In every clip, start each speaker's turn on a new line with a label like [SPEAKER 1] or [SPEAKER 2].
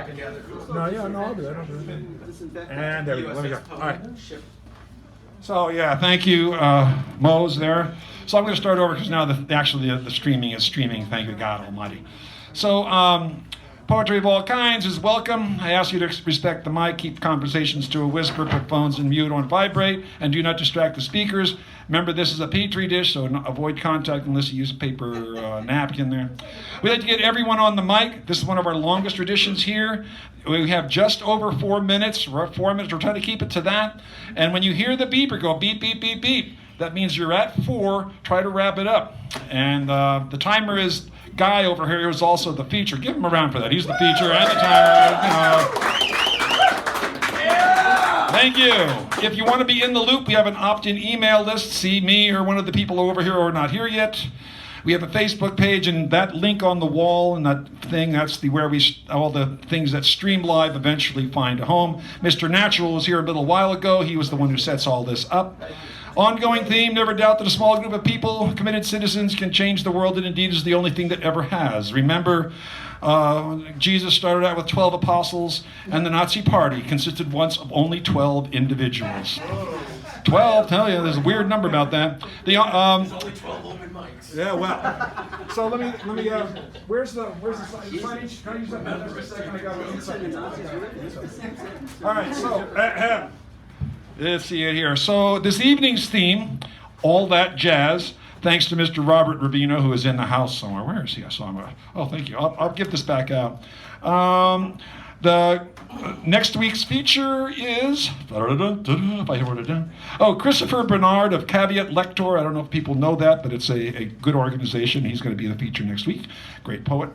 [SPEAKER 1] back together.
[SPEAKER 2] No, yeah, no, I'll do it. And there we go. Let me go. All right. So yeah, thank you, Mose there. So I'm going to start over because now the streaming is streaming. Thank you, God Almighty. So poetry of all kinds is welcome. I ask you to respect the mic, keep conversations to a whisper, put phones in mute on vibrate, and do not distract the speakers. Remember, this is a petri dish, so avoid contact unless you use a paper napkin there. We like to get everyone on the mic. This is one of our longest traditions here. We have just over 4 minutes. We're at 4 minutes. We're trying to keep it to that. And when you hear the beeper go beep, beep, beep, beep, that means you're at 4. Try to wrap it up. And the timer is Guy over here is also the feature. Give him a round for that. He's the feature and the timer. Thank you. If you want to be in the loop, we have an opt-in email list. See me or one of the people over here who are not here yet. We have a Facebook page, and that link on the wall and that thing, that's where all the things that stream live eventually find a home. Mr. Natural was here a little while ago. He was the one who sets all this up. Ongoing theme, never doubt that a small group of people, committed citizens, can change the world, and indeed is the only thing that ever has. Remember, Jesus started out with 12 apostles, and the Nazi Party consisted once of only 12 individuals. 12, tell you, there's a weird number about that.
[SPEAKER 1] There's only 12 open mics.
[SPEAKER 2] Yeah, well. So let me. Where's the signage? Can I use that for a second? I got it inside. All right. So let's see it here. So this evening's theme, all that jazz. Thanks to Mr. Robert Rubino, who is in the house somewhere. Where is he? I saw him. Oh, thank you. I'll get this back out. The next week's feature is, if I wrote it down. Oh, Christopher Bernard of Caveat Lector. I don't know if people know that, but it's a good organization. He's going to be the feature next week. Great poet.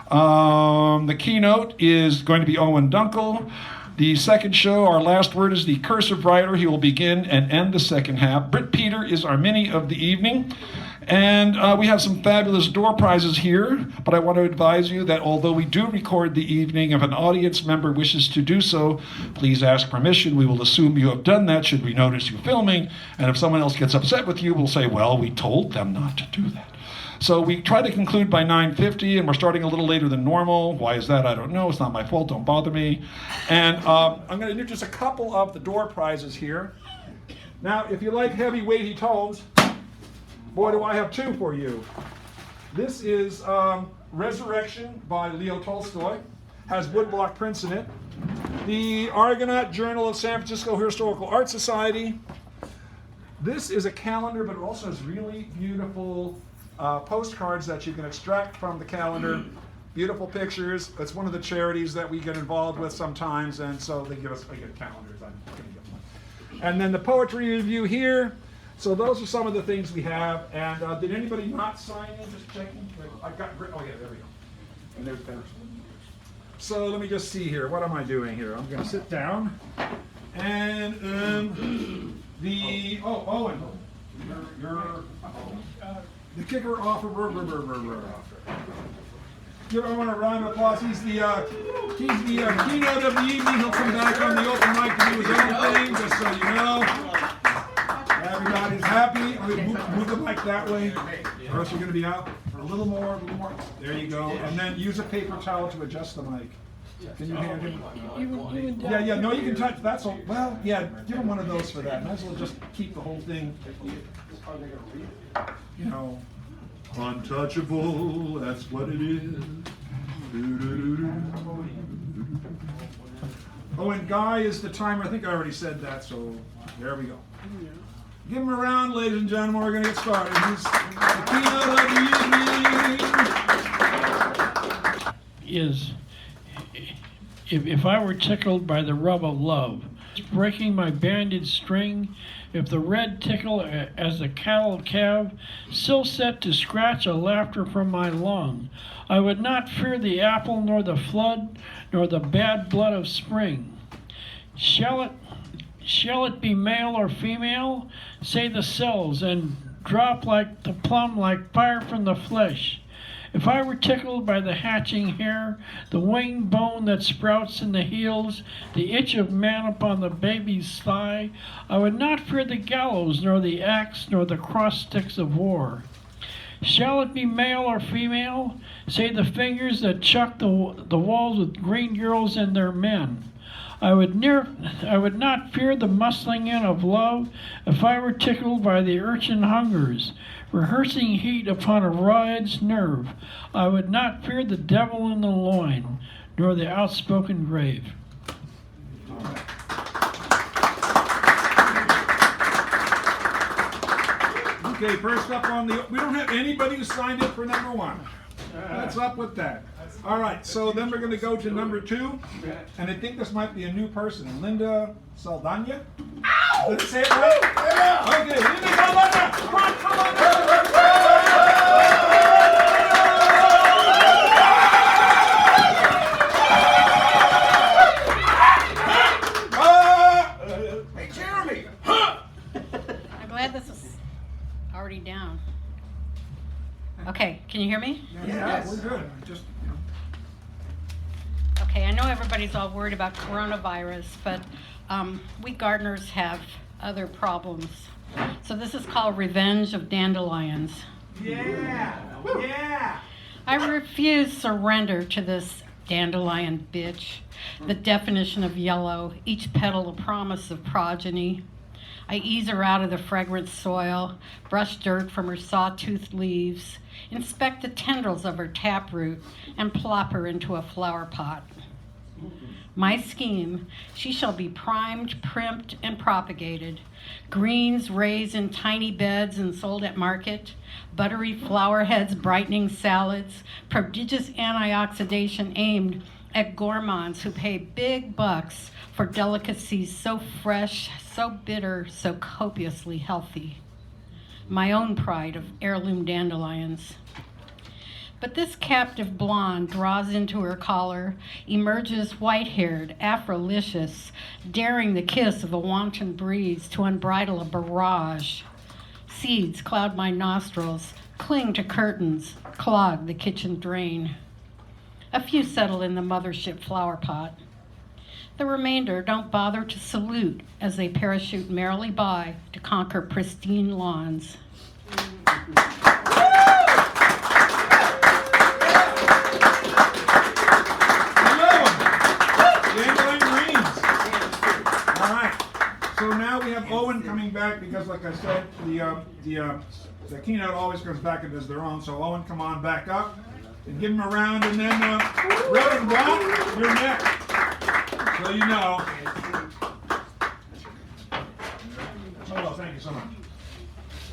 [SPEAKER 2] The keynote is going to be Owen Dunkel. The second show, our last word is the cursive writer. He will begin and end the second half. Britt Peter is our mini of the evening. And we have some fabulous door prizes here, but I want to advise you that although we do record the evening, if an audience member wishes to do so, please ask permission. We will assume you have done that should we notice you filming. And if someone else gets upset with you, we'll say, well, we told them not to do that. So we try to conclude by 9:50, and we're starting a little later than normal. Why is that? I don't know. It's not my fault. Don't bother me. And I'm going to introduce a couple of the door prizes here. Now, if you like heavy, weighty tomes, boy, do I have two for you. This is Resurrection by Leo Tolstoy. Has woodblock prints in it. The Argonaut Journal of San Francisco Historical Art Society. This is a calendar, but it also has really beautiful postcards that you can extract from the calendar. Beautiful pictures. It's one of the charities that we get involved with sometimes, and so they give us calendars. I'm going to get one. And then the poetry review here. So those are some of the things we have. And did anybody not sign in? Just checking. I got. Oh yeah, there we go. And there's that. So let me just see here. What am I doing here? I'm going to sit down. And Owen, you're the kicker off of Give Owen a round of applause. He's the keynote of the evening. He'll come back on the open mic to do his own thing, just so you know. Everybody's happy. Move the mic that way, or else you're going to be out for a little more. There you go. And then use a paper towel to adjust the mic. Can you hand him? Yeah. No, you can touch. That's all. Well, yeah. Give him one of those for that. Might as well just keep the whole thing. You know, untouchable. That's what it is. Oh, and Guy is the timer. I think I already said that. So there we go. Give him a round, ladies and gentlemen. We're going to get started. He's the keynote of the evening.
[SPEAKER 3] If I were tickled by the rub of love, breaking my bandaged string, if the red tickle as the cattle calve, still set to scratch a laughter from my lung, I would not fear the apple, nor the flood, nor the bad blood of spring. Shall it be male or female? Say the cells, and drop like the plum, like fire from the flesh. If I were tickled by the hatching hair, the wing bone that sprouts in the heels, the itch of man upon the baby's thigh, I would not fear the gallows, nor the axe, nor the cross sticks of war. Shall it be male or female? Say the fingers that chuck the walls with green girls and their men. I would not fear the muscling in of love if I were tickled by the urchin hungers, rehearsing heat upon a riot's nerve. I would not fear the devil in the loin, nor the outspoken grave.
[SPEAKER 2] Okay, first up on the, we don't have anybody who signed up for number 1. What's up with that? All right, so then we're going to go to number 2, and I think this might be a new person, Linda Saldana. Ow! Did I say it right? Yeah. Okay, Linda Saldana. Come on, come on.
[SPEAKER 1] Hey, Jeremy!
[SPEAKER 4] I'm glad this is already down. Okay, can you hear me?
[SPEAKER 2] Yeah, we're good. Just,
[SPEAKER 4] Okay, I know everybody's all worried about coronavirus, but we gardeners have other problems. So this is called Revenge of Dandelions.
[SPEAKER 1] Yeah! Yeah!
[SPEAKER 4] I refuse surrender to this dandelion bitch. The definition of yellow, each petal a promise of progeny. I ease her out of the fragrant soil, brush dirt from her sawtoothed leaves, inspect the tendrils of her taproot, and plop her into a flower pot. My scheme, she shall be primed, primped, and propagated. Greens raised in tiny beds and sold at market, buttery flower heads brightening salads, prodigious antioxidation aimed at gourmands who pay big bucks for delicacies so fresh, so bitter, so copiously healthy. My own pride of heirloom dandelions. But this captive blonde draws into her collar, emerges white-haired, Afrolicious, daring the kiss of a wanton breeze to unbridle a barrage. Seeds cloud my nostrils, cling to curtains, clog the kitchen drain. A few settle in the mothership flower pot. The remainder don't bother to salute as they parachute merrily by to conquer pristine lawns.
[SPEAKER 2] So now we have Owen coming back because, like I said, the keynote always comes back and does their own. So Owen, come on back up and give him a round, and then Reverend Brown, you're next. So you know. Oh, thank you so much.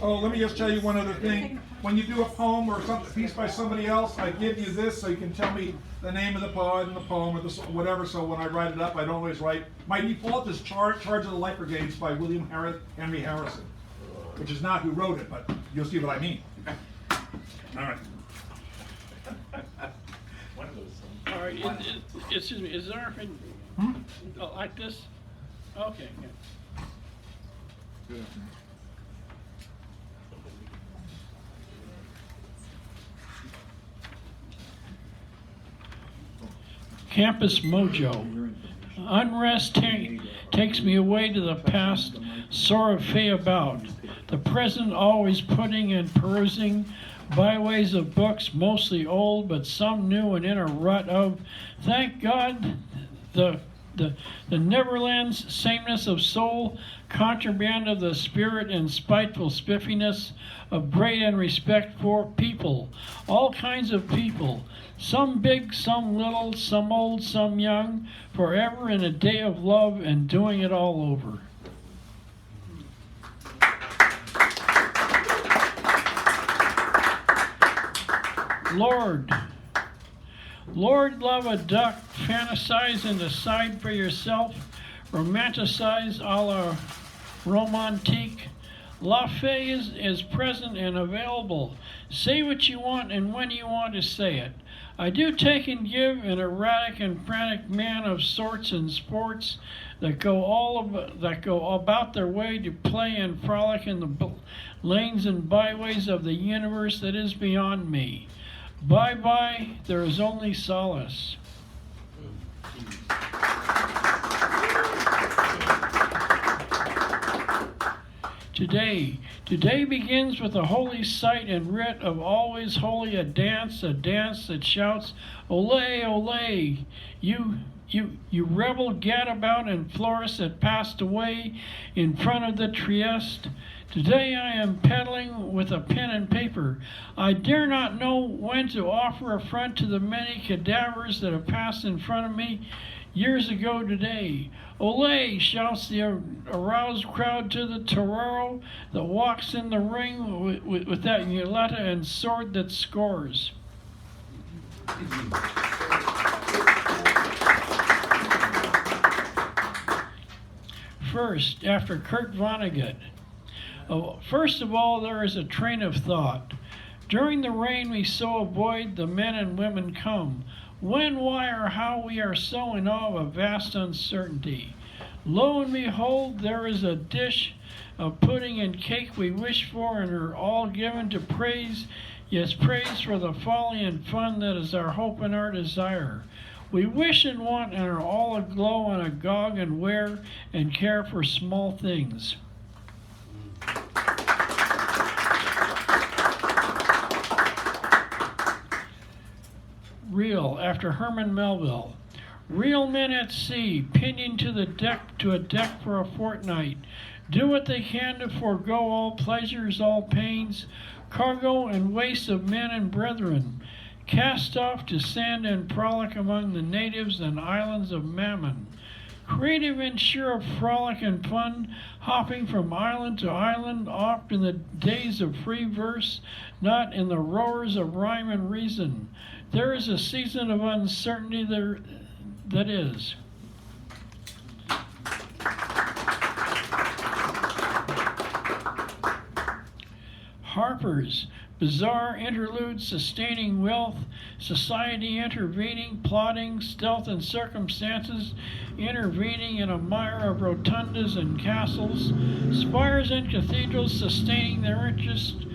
[SPEAKER 2] Oh, let me just tell you one other thing. When you do a poem or a piece by somebody else, I give you this so you can tell me the name of the poet and the poem or the whatever. So when I write it up, I don't always write. My default is Charge of the Light Brigades by William Henry Harrison, which is not who wrote it, but you'll see what I mean. All right.
[SPEAKER 1] One of those songs.
[SPEAKER 3] All right, excuse me, is there like this? Okay. Yeah.
[SPEAKER 2] Good.
[SPEAKER 3] Campus mojo. Unrest takes me away to the past, sore about. The present always putting and perusing byways of books, mostly old, but some new and in a rut of, thank God, the Neverland's sameness of soul, contraband of the spirit, and spiteful spiffiness of great and respect for people, all kinds of people, some big, some little, some old, some young, forever in a day of love and doing it all over. Lord, love a duck, fantasize and decide for yourself, romanticize a la romantique. La Fée is present and available. Say what you want and when you want to say it. I do take and give, an erratic and frantic man of sorts and sports that go about their way to play and frolic in the lanes and byways of the universe that is beyond me. Bye-bye, there is only solace. Today today. Today begins with a holy sight and writ of always holy, a dance that shouts, Olé, olé, you rebel gadabout and florist that passed away in front of the Trieste. Today I am peddling with a pen and paper. I dare not know when to offer affront to the many cadavers that have passed in front of me years ago today. Olé, shouts the aroused crowd to the torero that walks in the ring with that muleta and sword that scores. First, after Kurt Vonnegut. First of all, there is a train of thought. During the rain we so avoid the men and women come. When, why, or how we are so in awe of a vast uncertainty. Lo and behold, there is a dish of pudding and cake we wish for and are all given to praise, yes, praise for the folly and fun that is our hope and our desire. We wish and want and are all aglow and agog and wear and care for small things. Real, after Herman Melville. Real men at sea, pinioned to a deck for a fortnight, do what they can to forego all pleasures, all pains, cargo and waste of men and brethren, cast off to sand and frolic among the natives and islands of Mammon. Creative and sure of frolic and fun, hopping from island to island, oft in the days of free verse, not in the roars of rhyme and reason. There is a season of uncertainty there that is. Harpers, bizarre interludes sustaining wealth, society intervening, plotting, stealth and circumstances intervening in a mire of rotundas and castles, spires and cathedrals sustaining their interest.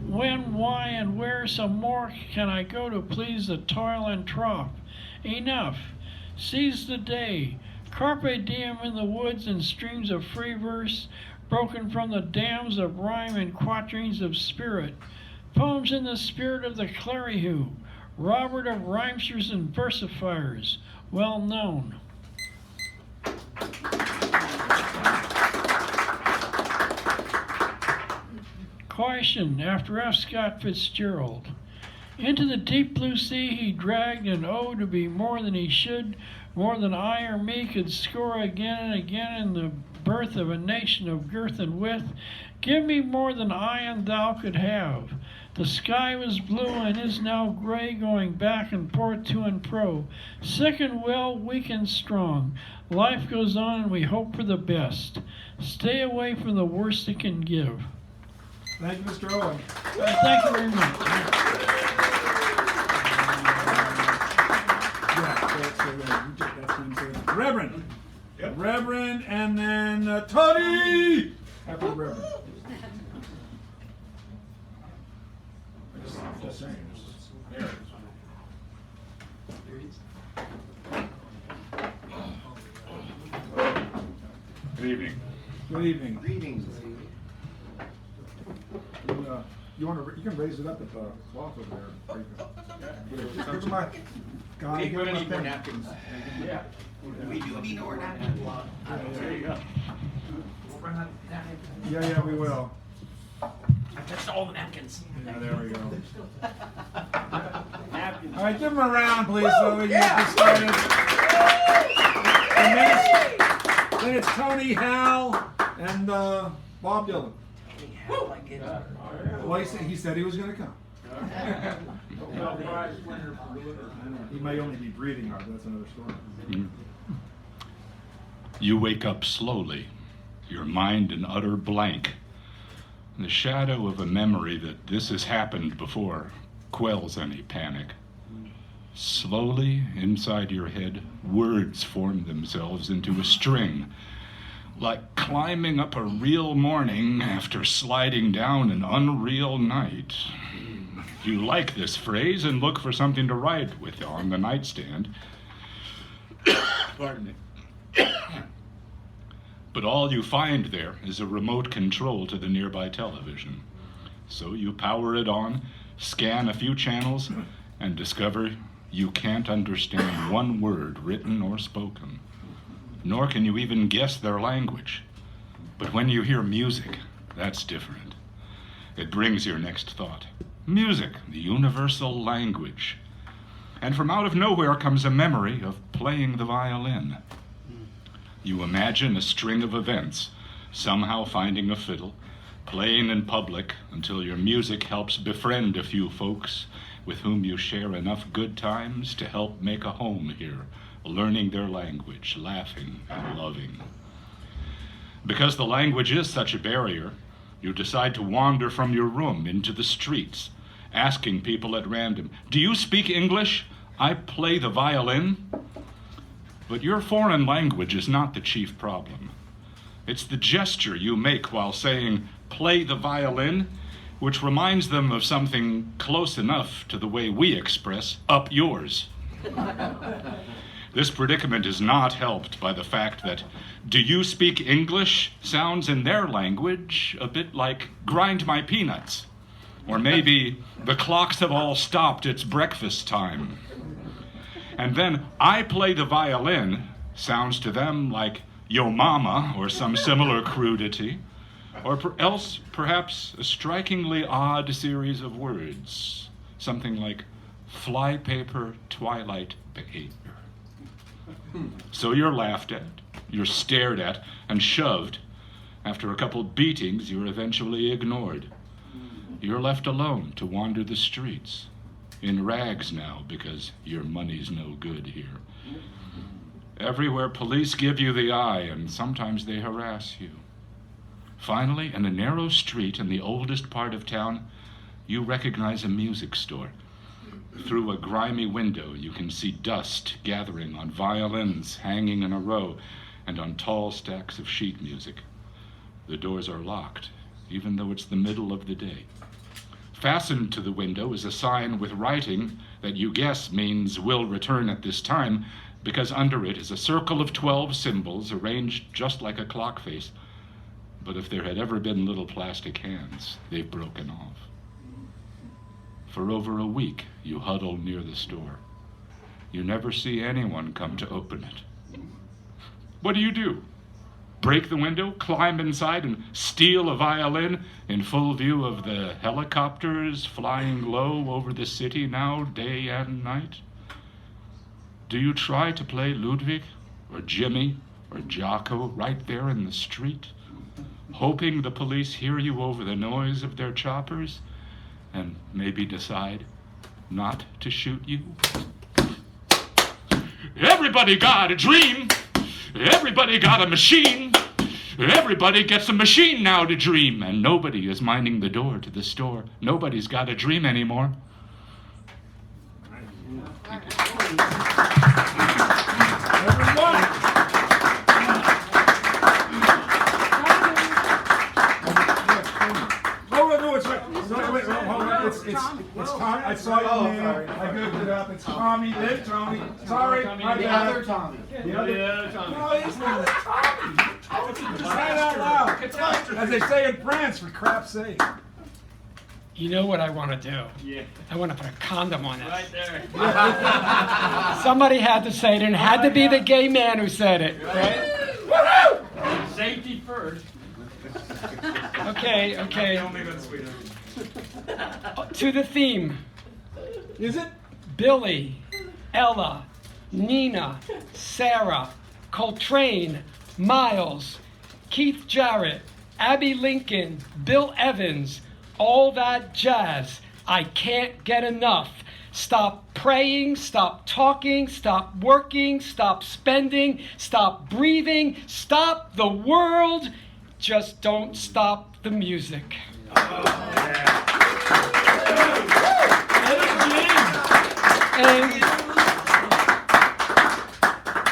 [SPEAKER 3] When, why, and where some more can I go to please the toil and trough? Enough. Seize the day. Carpe diem in the woods and streams of free verse, broken from the dams of rhyme and quatrains of spirit. Poems in the spirit of the Claryhoo, Robert of rhymesters and versifiers, well known. Question, after F. Scott Fitzgerald. Into the deep blue sea he dragged an O to be more than he should, more than I or me could score again and again in the birth of a nation of girth and width. Give me more than I and thou could have. The sky was blue and is now gray, going back and forth to and fro. Sick and well, weak and strong. Life goes on and we hope for the best. Stay away from the worst it can give.
[SPEAKER 2] Thank you, Mr. Owen.
[SPEAKER 3] Thank you very much.
[SPEAKER 2] Reverend.
[SPEAKER 1] Yep.
[SPEAKER 2] Reverend, and then Tony. After the Reverend. Just saying. There.
[SPEAKER 5] Good evening.
[SPEAKER 2] Good evening.
[SPEAKER 1] Greetings.
[SPEAKER 2] You can raise it up at the cloth over there. Give my guy.
[SPEAKER 1] We're gonna need more napkins.
[SPEAKER 2] Yeah.
[SPEAKER 1] We do need more napkins. There you go. We'll run out of napkins.
[SPEAKER 2] Yeah, we will.
[SPEAKER 1] I touched all the napkins.
[SPEAKER 2] Yeah, there we go.
[SPEAKER 1] Napkins.
[SPEAKER 2] All right, give them a round, please, so we can get this started. And then it's Tony, Hal, and Bob Dylan. Well, he said he was going to come. He may only be breathing hard, but that's another story.
[SPEAKER 5] You wake up slowly, your mind an utter blank. The shadow of a memory that this has happened before quells any panic. Slowly, inside your head, words form themselves into a string, like climbing up a real morning after sliding down an unreal night. You like this phrase and look for something to write with on the nightstand. Pardon me. But all you find there is a remote control to the nearby television. So you power it on, scan a few channels, and discover you can't understand one word written or spoken. Nor can you even guess their language. But when you hear music, that's different. It brings your next thought. Music, the universal language. And from out of nowhere comes a memory of playing the violin. You imagine a string of events, somehow finding a fiddle, playing in public until your music helps befriend a few folks with whom you share enough good times to help make a home here, learning their language, laughing and loving. Because the language is such a barrier, you decide to wander from your room into the streets, asking people at random, "Do you speak English? I play the violin." But your foreign language is not the chief problem. It's the gesture you make while saying, "Play the violin," which reminds them of something close enough to the way we express, "Up yours." This predicament is not helped by the fact that "Do you speak English?" sounds in their language a bit like "Grind my peanuts," or maybe "The clocks have all stopped, it's breakfast time." And then "I play the violin" sounds to them like "Yo mama" or some similar crudity, or else perhaps a strikingly odd series of words, something like "flypaper, twilight paper." So you're laughed at, you're stared at, and shoved. After a couple beatings, you're eventually ignored. You're left alone to wander the streets, in rags now because your money's no good here. Everywhere police give you the eye, and sometimes they harass you. Finally, in a narrow street in the oldest part of town, you recognize a music store. Through a grimy window, you can see dust gathering on violins hanging in a row and on tall stacks of sheet music. The doors are locked, even though it's the middle of the day. Fastened to the window is a sign with writing that you guess means "will return at this time," because under it is a circle of 12 symbols arranged just like a clock face. But if there had ever been little plastic hands, they've broken off. For over a week, you huddle near the store. You never see anyone come to open it. What do? Break the window, climb inside, and steal a violin in full view of the helicopters flying low over the city now, day and night? Do you try to play Ludwig, or Jimmy, or Jocko right there in the street, hoping the police hear you over the noise of their choppers and maybe decide not to shoot you? Everybody got a dream. Everybody got a machine. Everybody gets a machine now to dream, and nobody is minding the door to the store. Nobody's got a dream anymore.
[SPEAKER 2] It's Tommy. I saw your name. I googled it up. It's Tommy. Live Tommy. Sorry, my
[SPEAKER 1] The
[SPEAKER 2] bad.
[SPEAKER 1] other Tommy.
[SPEAKER 2] The other Tommy. No, he's not Tommy. Just say it out loud. As they say in France, for crap's sake.
[SPEAKER 3] You know what I want to do?
[SPEAKER 6] Yeah.
[SPEAKER 3] I want to put a condom on it.
[SPEAKER 6] Right there.
[SPEAKER 3] Somebody had to say it, and it had to be the gay man who said it, right?
[SPEAKER 6] Safety first.
[SPEAKER 3] Okay. To the theme.
[SPEAKER 2] Is it?
[SPEAKER 3] Billy, Ella, Nina, Sarah, Coltrane, Miles, Keith Jarrett, Abby Lincoln, Bill Evans, all that jazz. I can't get enough. Stop praying, stop talking, stop working, stop spending, stop breathing, stop the world. Just don't stop the music. And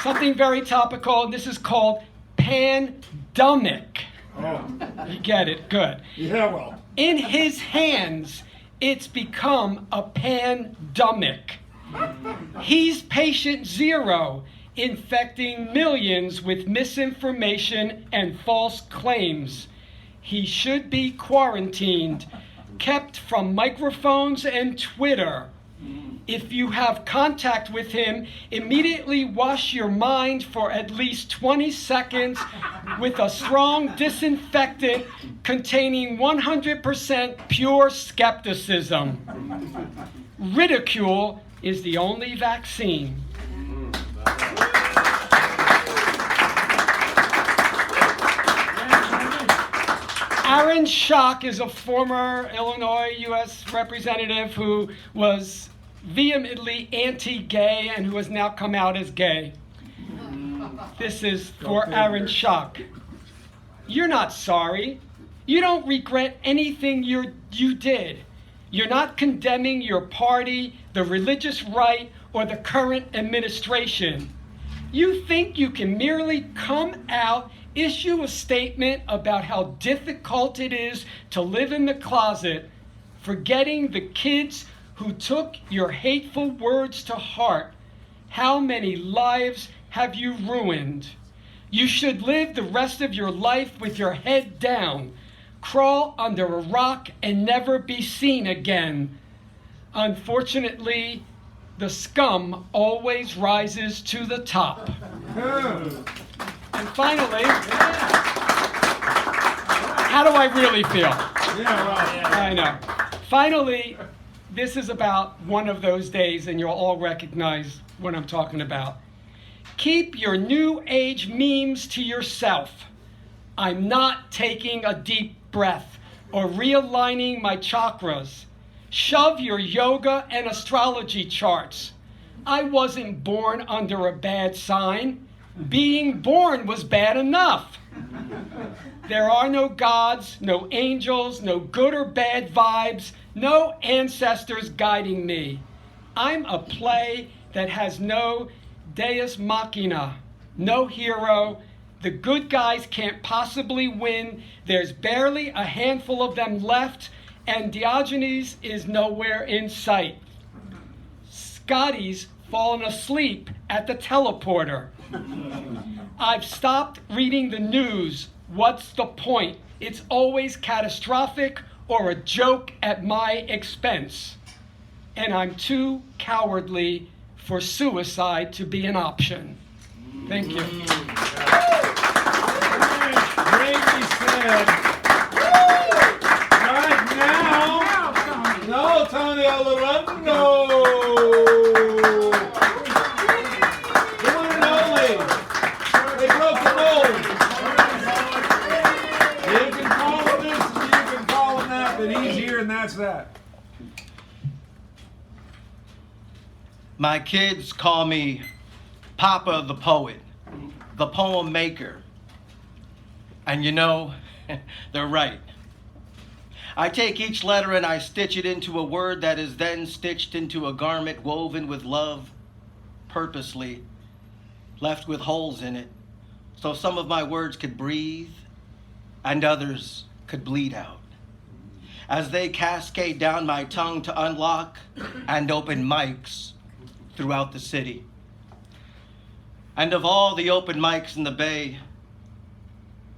[SPEAKER 3] something very topical, and this is called pandemic.
[SPEAKER 2] Oh.
[SPEAKER 3] You get it? Good.
[SPEAKER 2] Yeah, well.
[SPEAKER 3] In his hands, it's become a pandemic. He's patient zero
[SPEAKER 6] infecting millions with misinformation and false claims. He should be quarantined, kept from microphones and Twitter. If you have contact with him, immediately wash your mind for at least 20 seconds with a strong disinfectant containing 100% pure skepticism. Ridicule is the only vaccine. Aaron Schock is a former Illinois U.S. representative who was vehemently anti-gay and who has now come out as gay. This is for Aaron Schock. You're not sorry. You don't regret anything you did. You're not condemning your party, the religious right, or the current administration. You think you can merely come out, issue a statement about how difficult it is to live in the closet, forgetting the kids who took your hateful words to heart. How many lives have you ruined? You should live the rest of your life with your head down, crawl under a rock and never be seen again. Unfortunately, the scum always rises to the top. And finally, how do I really feel? I know. Finally, this is about one of those days, and you'll all recognize what I'm talking about. Keep your new age memes to yourself. I'm not taking a deep breath or realigning my chakras. Shove your yoga and astrology charts. I wasn't born under a bad sign. Being born was bad enough. There are no gods, no angels, no good or bad vibes, no ancestors guiding me. I'm a play that has no deus machina, no hero. The good guys can't possibly win. There's barely a handful of them left, and Diogenes is nowhere in sight. Scotty's fallen asleep at the teleporter. I've stopped reading the news. What's the point? It's always catastrophic or a joke at my expense. And I'm too cowardly for suicide to be an option. Thank you.
[SPEAKER 2] Bravely said. Right now, no, Tony Olorando. The one and only. They broke the mold. You can call him this, you can call him that, but he's here and that's that.
[SPEAKER 7] My kids call me Papa the Poet, the poem maker. And you know, they're right. I take each letter and I stitch it into a word that is then stitched into a garment woven with love, purposely, left with holes in it, so some of my words could breathe and others could bleed out. As they cascade down my tongue to unlock and open mics throughout the city. And of all the open mics in the Bay,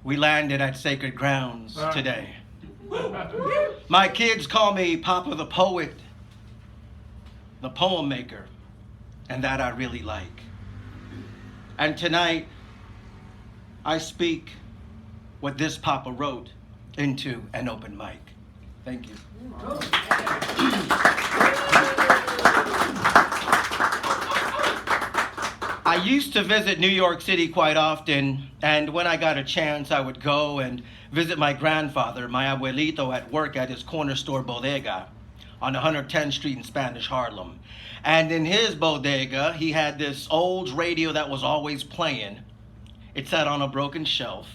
[SPEAKER 7] we landed at Sacred Grounds today. My kids call me Papa the Poet, the poem maker, and that I really like. And tonight, I speak what this Papa wrote into an open mic. Thank you. I used to visit New York City quite often, and when I got a chance, I would go and visit my grandfather, my abuelito, at work at his corner store bodega on 110th Street in Spanish Harlem. And in his bodega, he had this old radio that was always playing. It sat on a broken shelf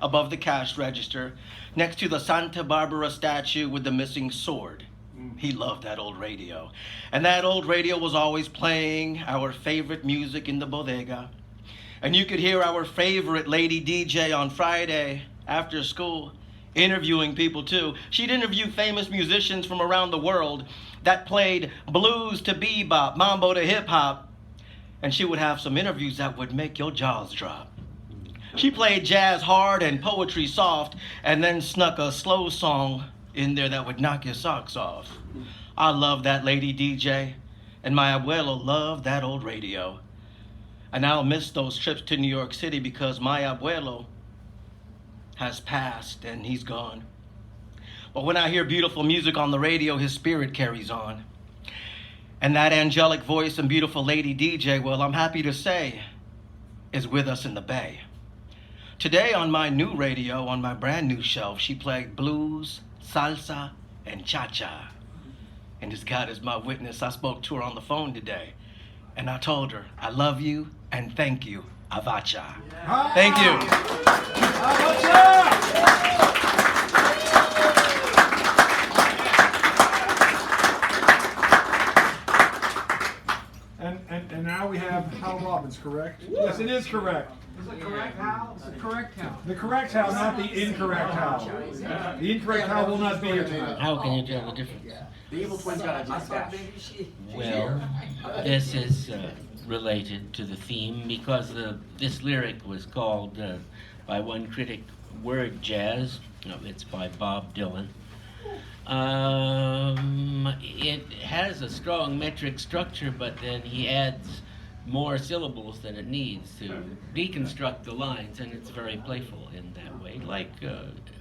[SPEAKER 7] above the cash register next to the Santa Barbara statue with the missing sword. He loved that old radio. And that old radio was always playing our favorite music in the bodega. And you could hear our favorite lady DJ on Friday after school interviewing people too. She'd interview famous musicians from around the world that played blues to bebop, mambo to hip hop. and she would have some interviews that would make your jaws drop. She played jazz hard and poetry soft, and then snuck a slow song in there that would knock your socks off. I love that lady DJ, and my abuelo loved that old radio. And I'll miss those trips to New York City because my abuelo has passed and he's gone. But when I hear beautiful music on the radio, his spirit carries on. And that angelic voice and beautiful lady DJ, well, I'm happy to say, is with us in the Bay. Today on my new radio, on my brand new shelf, she played blues, salsa, and cha-cha. And as God is my witness, I spoke to her on the phone today. And I told her, I love you and thank you, Avacha. Thank you.
[SPEAKER 2] And now we have Hal Robbins, correct? Yes, it is correct.
[SPEAKER 1] Is it correct, Hal? It's the correct Hal.
[SPEAKER 2] The correct Hal, not the incorrect Hal. The incorrect Hal will not be here tonight.
[SPEAKER 8] How can you tell the difference?
[SPEAKER 1] The evil twin's got a mustache.
[SPEAKER 8] Well, this is related to the theme because this lyric was called by one critic word jazz. No, it's by Bob Dylan. It has a strong metric structure, but then he adds more syllables than it needs to deconstruct the lines, and it's very playful in that way, like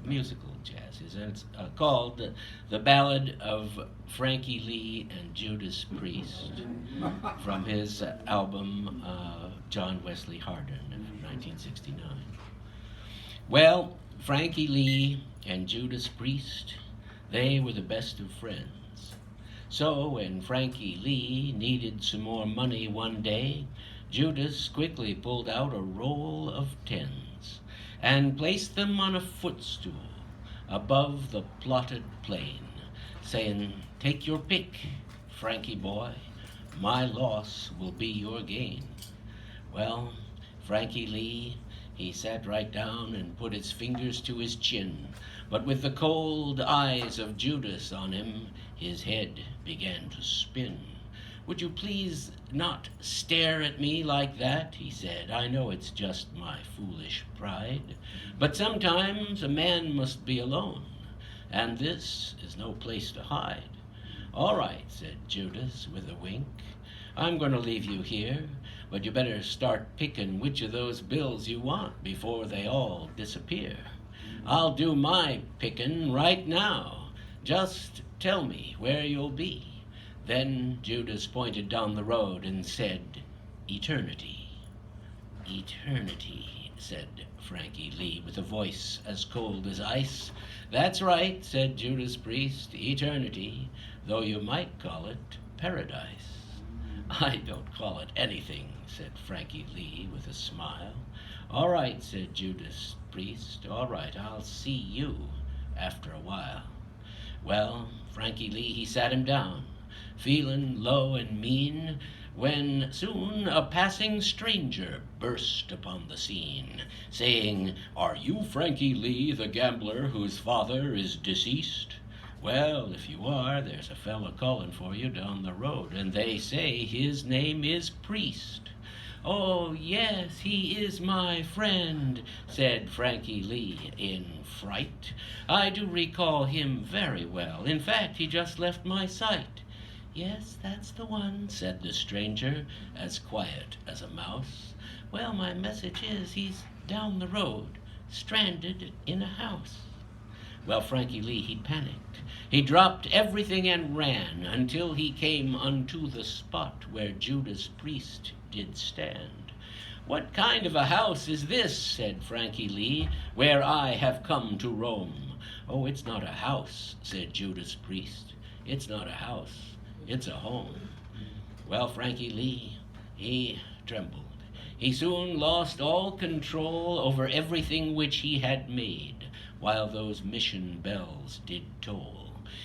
[SPEAKER 8] musical jazz is. And it's called The Ballad of Frankie Lee and Judas Priest from his album John Wesley Hardin of 1969. Well, Frankie Lee and Judas Priest, they were the best of friends. So when Frankie Lee needed some more money one day, Judas quickly pulled out a roll of tens and placed them on a footstool above the plotted plain, saying, "Take your pick, Frankie boy, my loss will be your gain." Well, Frankie Lee, he sat right down and put his fingers to his chin, but with the cold eyes of Judas on him, his head began to spin. "Would you please not stare at me like that?" he said. "I know it's just my foolish pride, but sometimes a man must be alone, and this is no place to hide." "All right," said Judas with a wink. "I'm going to leave you here, but you better start picking which of those bills you want before they all disappear. I'll do my picking right now. Just tell me where you'll be." Then Judas pointed down the road and said, "Eternity." "Eternity," said Frankie Lee with a voice as cold as ice. "That's right," said Judas Priest, "eternity, though you might call it paradise." "I don't call it anything," said Frankie Lee with a smile. "All right," said Judas Priest, "all right, I'll see you after a while." Well, Frankie Lee, he sat him down, feeling low and mean, when soon a passing stranger burst upon the scene, saying, "Are you Frankie Lee, the gambler whose father is deceased?" "Well, if you are, there's a fella calling for you down the road, and they say his name is Priest." "Oh, yes, he is my friend," said Frankie Lee in fright. "I do recall him very well. In fact, he just left my sight." "Yes, that's the one," said the stranger, as quiet as a mouse. "Well, my message is he's down the road, stranded in a house." Well, Frankie Lee, he panicked. He dropped everything and ran until he came unto the spot where Judas Priest did stand. "What kind of a house is this," said Frankie Lee, "where I have come to roam?" "Oh, it's not a house," said Judas Priest. "It's not a house, it's a home." Well, Frankie Lee, he trembled. He soon lost all control over everything which he had made, while those mission bells did toll.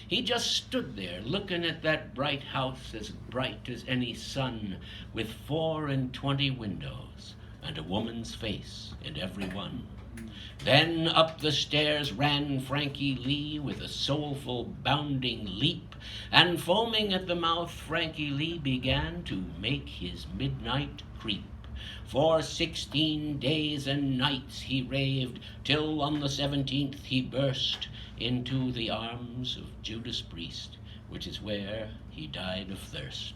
[SPEAKER 8] He just stood there looking at that bright house, as bright as any sun, with 24 windows and a woman's face in every one. Then up the stairs ran Frankie Lee with a soulful bounding leap, and foaming at the mouth, Frankie Lee began to make his midnight creep. For 16 days and nights he raved, till on the 17th he burst into the arms of Judas Priest, which is where he died of thirst.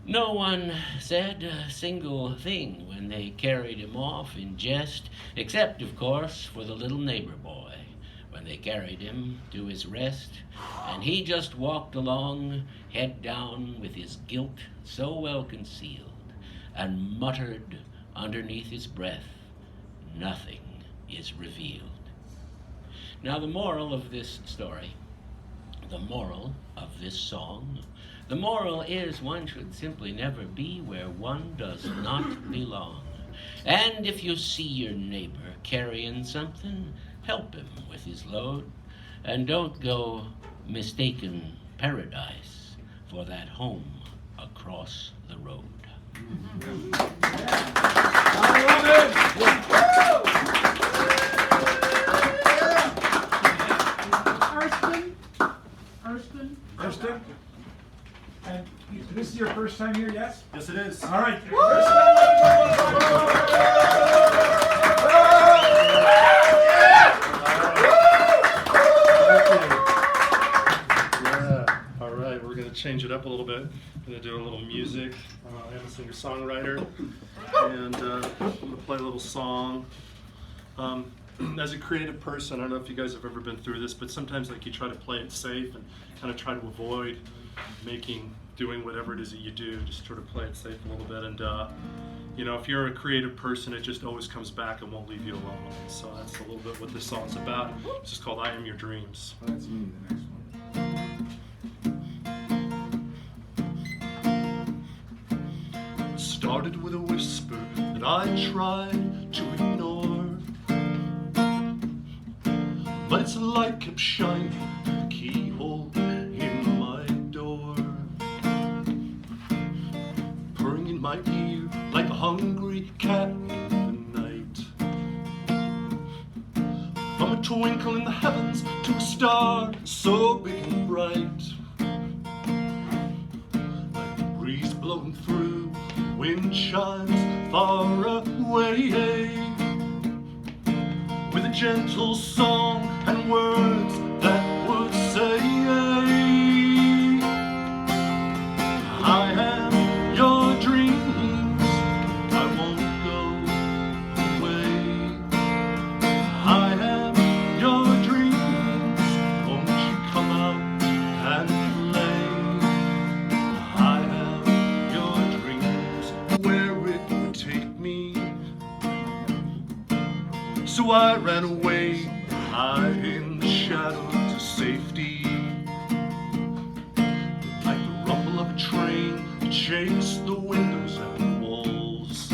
[SPEAKER 8] No one said a single thing when they carried him off in jest, except, of course, for the little neighbor boy, when they carried him to his rest, and he just walked along, head down, with his guilt so well concealed, and muttered underneath his breath, "Nothing is revealed." Now, the moral of this story, the moral of this song, the moral is one should simply never be where one does not belong. And if you see your neighbor carrying something, help him with his load, and don't go mistaking paradise for that home across the road.
[SPEAKER 2] I love it!
[SPEAKER 1] Hurston?
[SPEAKER 2] Kirsten? And this is your first time here, yes?
[SPEAKER 9] Yes, it is.
[SPEAKER 2] All right.
[SPEAKER 9] Yeah. All right, we're going to change it up a little bit. I'm going to do a little music. I am a singer-songwriter, and I'm going to play a little song. As a creative person, I don't know if you guys have ever been through this, but sometimes like you try to play it safe and kind of try to avoid doing whatever it is that you do, just sort of play it safe a little bit. And you know, if you're a creative person, it just always comes back and won't leave you alone. So that's a little bit what this song's about. It's just called "I Am Your Dreams."
[SPEAKER 2] That's me, the next one.
[SPEAKER 9] Started with a whisper that I tried to ignore, but its light kept shining through the keyhole in my door, purring in my ear like a hungry cat in the night. From a twinkle in the heavens to a star so big and bright, like the breeze blowing through wind chimes far away, with a gentle song and words that would say, I am your dreams, I won't go away. I am your dreams, won't you come out and play? I am your dreams, where it would take me. So I ran away, hide in the shadow to safety, like the rumble of a train that chased the windows and the walls.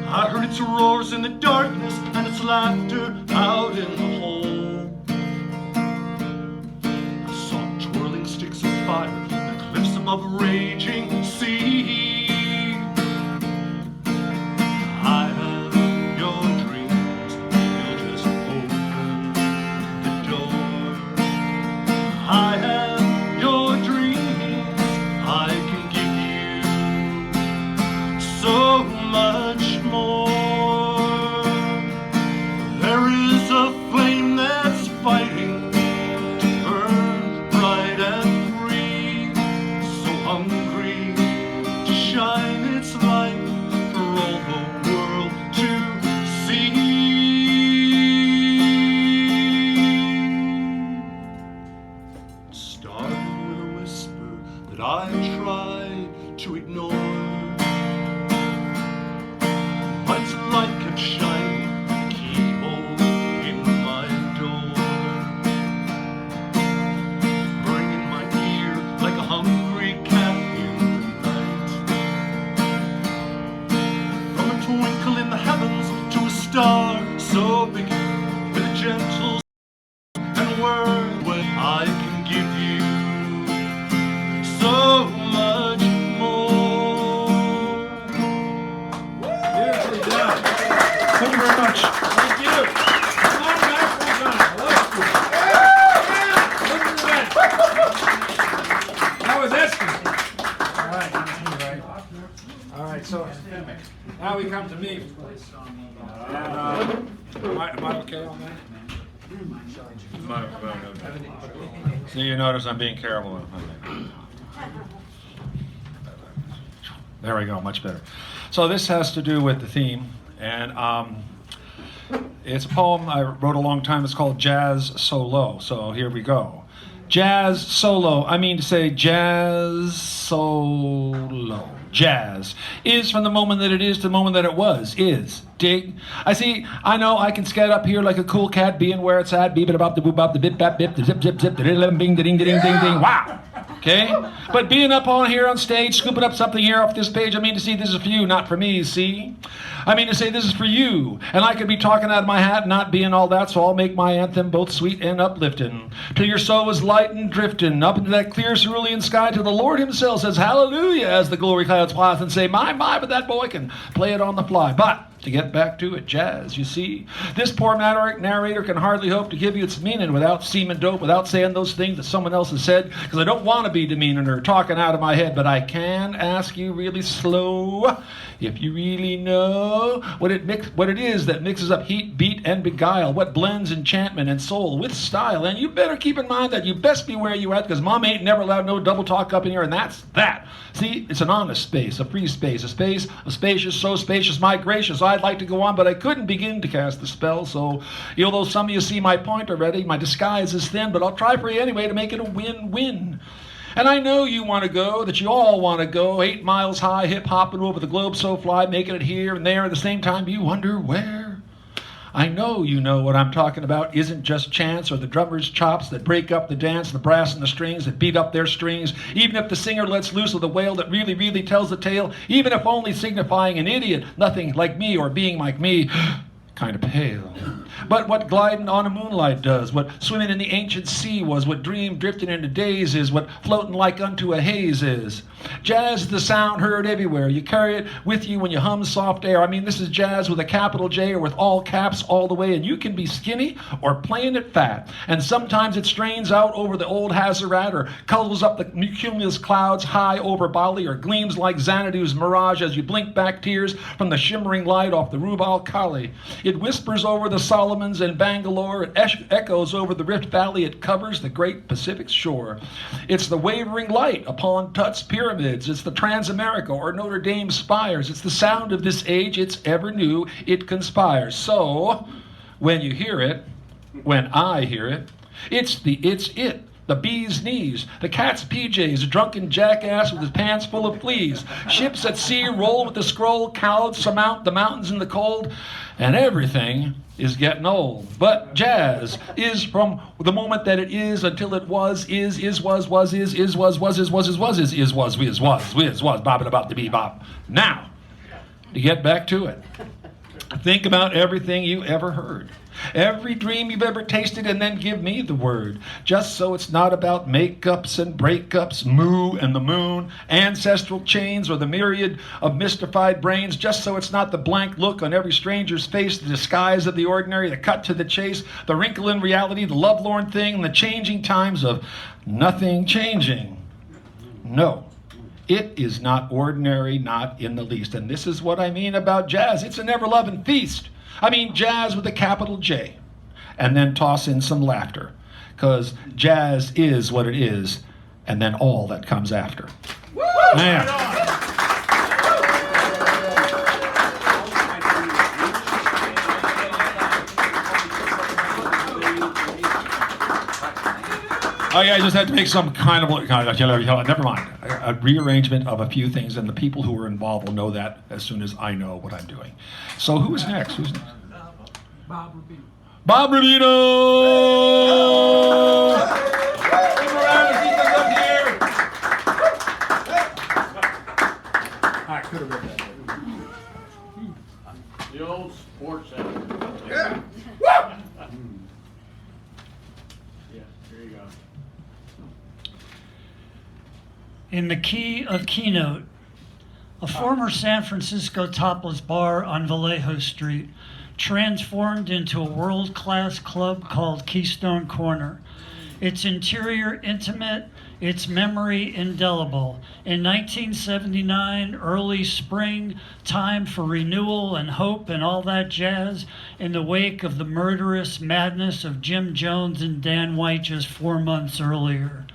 [SPEAKER 9] I heard its roars in the darkness and its laughter out in the hall. I saw twirling sticks of fire, the cliffs above a raging sea. I am your dreams, you'll just open the door. I am your dreams, I can give you so much more. There is a flame that's fighting to burn bright and free, so hungry to shine its light for all the world to see. It started with a whisper that I tried to ignore, but its light kept shining through the keyhole in my door, bringing my ear like a hungry cat in the night. From a twinkle in the heavens to a star so big, with a gentle and word when I can give you so much more.
[SPEAKER 2] Beautifully done. Thank you very much. Thank you. Come on back one time. I love you. Listen to that. That was Esther. All right, that's me, right? All right, so now we come to me. Am I okay on that? So you notice I'm being careful. There we go, much better. So this has to do with the theme, and it's a poem I wrote a long time. It's called Jazz Solo. So here we go. Jazz solo. I mean to say jazz solo. Jazz is from the moment that it is to the moment that it was. Is. Dig? I know I can scat up here like a cool cat, being where it's at, beep it about the boop bop, the bip bap bip, the zip zip zip, the diddle bing, the ding ding ding ding. Wow. Okay? But being up on here on stage, scooping up something here off this page, I mean to see this is for you, not for me, see? I mean to say this is for you. And I could be talking out of my hat, not being all that, so I'll make my anthem both sweet and uplifting. Till your soul is light and drifting up into that clear cerulean sky, till the Lord himself says hallelujah as the glory clouds pass and say, my, but that boy can play it on the fly. But to get back to it, jazz, you see, this poor narrator can hardly hope to give you its meaning without seeming dope, without saying those things that someone else has said, because I don't want to be demeaning or talking out of my head, but I can ask you really slow, if you really know what it is that mixes up heat, beat, and beguile, what blends enchantment and soul with style. And you better keep in mind that you best be where you at, because Mom ain't never allowed no double talk up in here, and that's that. See, it's an honest space, a free space, a spacious, so spacious, my gracious. I'd like to go on, but I couldn't begin to cast the spell, so although some of you see my point already, my disguise is thin, but I'll try for you anyway to make it a win-win. And I know you want to go, that you all want to go, 8 miles high, hip-hopping over the globe so fly, making it here and there at the same time. You wonder where? I know you know what I'm talking about isn't just chance or the drummer's chops that break up the dance, the brass and the strings that beat up their strings, even if the singer lets loose of the wail that really, really tells the tale, even if only signifying an idiot, nothing like me or being like me, kind of pale. But what gliding on a moonlight does, what swimming in the ancient sea was, what dream drifting into days is, what floating like unto a haze is. Jazz is the sound heard everywhere. You carry it with you when you hum soft air. I mean, this is jazz with a capital J or with all caps all the way, and you can be skinny or playing it fat. And sometimes it strains out over the old Hazarat or colors up the cumulus clouds high over Bali or gleams like Xanadu's mirage as you blink back tears from the shimmering light off the Rubal Kali. It whispers over the Solomons and Bangalore. It echoes over the Rift Valley. It covers the great Pacific shore. It's the wavering light upon Tut's pyramids. It's the Transamerica or Notre Dame spires. It's the sound of this age. It's ever new. It conspires. So, when you hear it, when I hear it, it's it. The bee's knees, the cat's PJs, a drunken jackass with his pants full of fleas. Ships at sea roll with the scroll, clouds surmount the mountains in the cold, and everything is getting old. But jazz is from the moment that it is until it was, is, was, bobbing about the bebop. Now, to get back to it, think about everything you ever heard. Every dream you've ever tasted, and then give me the word. Just so it's not about makeups and breakups, moo and the moon, ancestral chains, or the myriad of mystified brains. Just so it's not the blank look on every stranger's face, the disguise of the ordinary, the cut to the chase, the wrinkle in reality, the lovelorn thing, and the changing times of nothing changing. No. It is not ordinary, not in the least. And this is what I mean about jazz. It's an ever-loving feast. I mean jazz with a capital J. And then toss in some laughter. Because jazz is what it is, and then all that comes after. Woo! Man. Oh yeah, I just had to make some kind of, never mind, a rearrangement of a few things, and the people who are involved will know that as soon as I know what I'm doing. So who's next? Who's next? Bob Rubino. Bob Rubino! Come around and keep us up here. I could have read that.
[SPEAKER 10] The old sports center.
[SPEAKER 2] Yeah.
[SPEAKER 10] Yeah, there you go.
[SPEAKER 11] In the key of keynote, a former San Francisco topless bar on Vallejo Street, transformed into a world-class club called Keystone Corner. Its interior intimate, its memory indelible. In 1979, early spring, time for renewal and hope and all that jazz, in the wake of the murderous madness of Jim Jones and Dan White just 4 months earlier.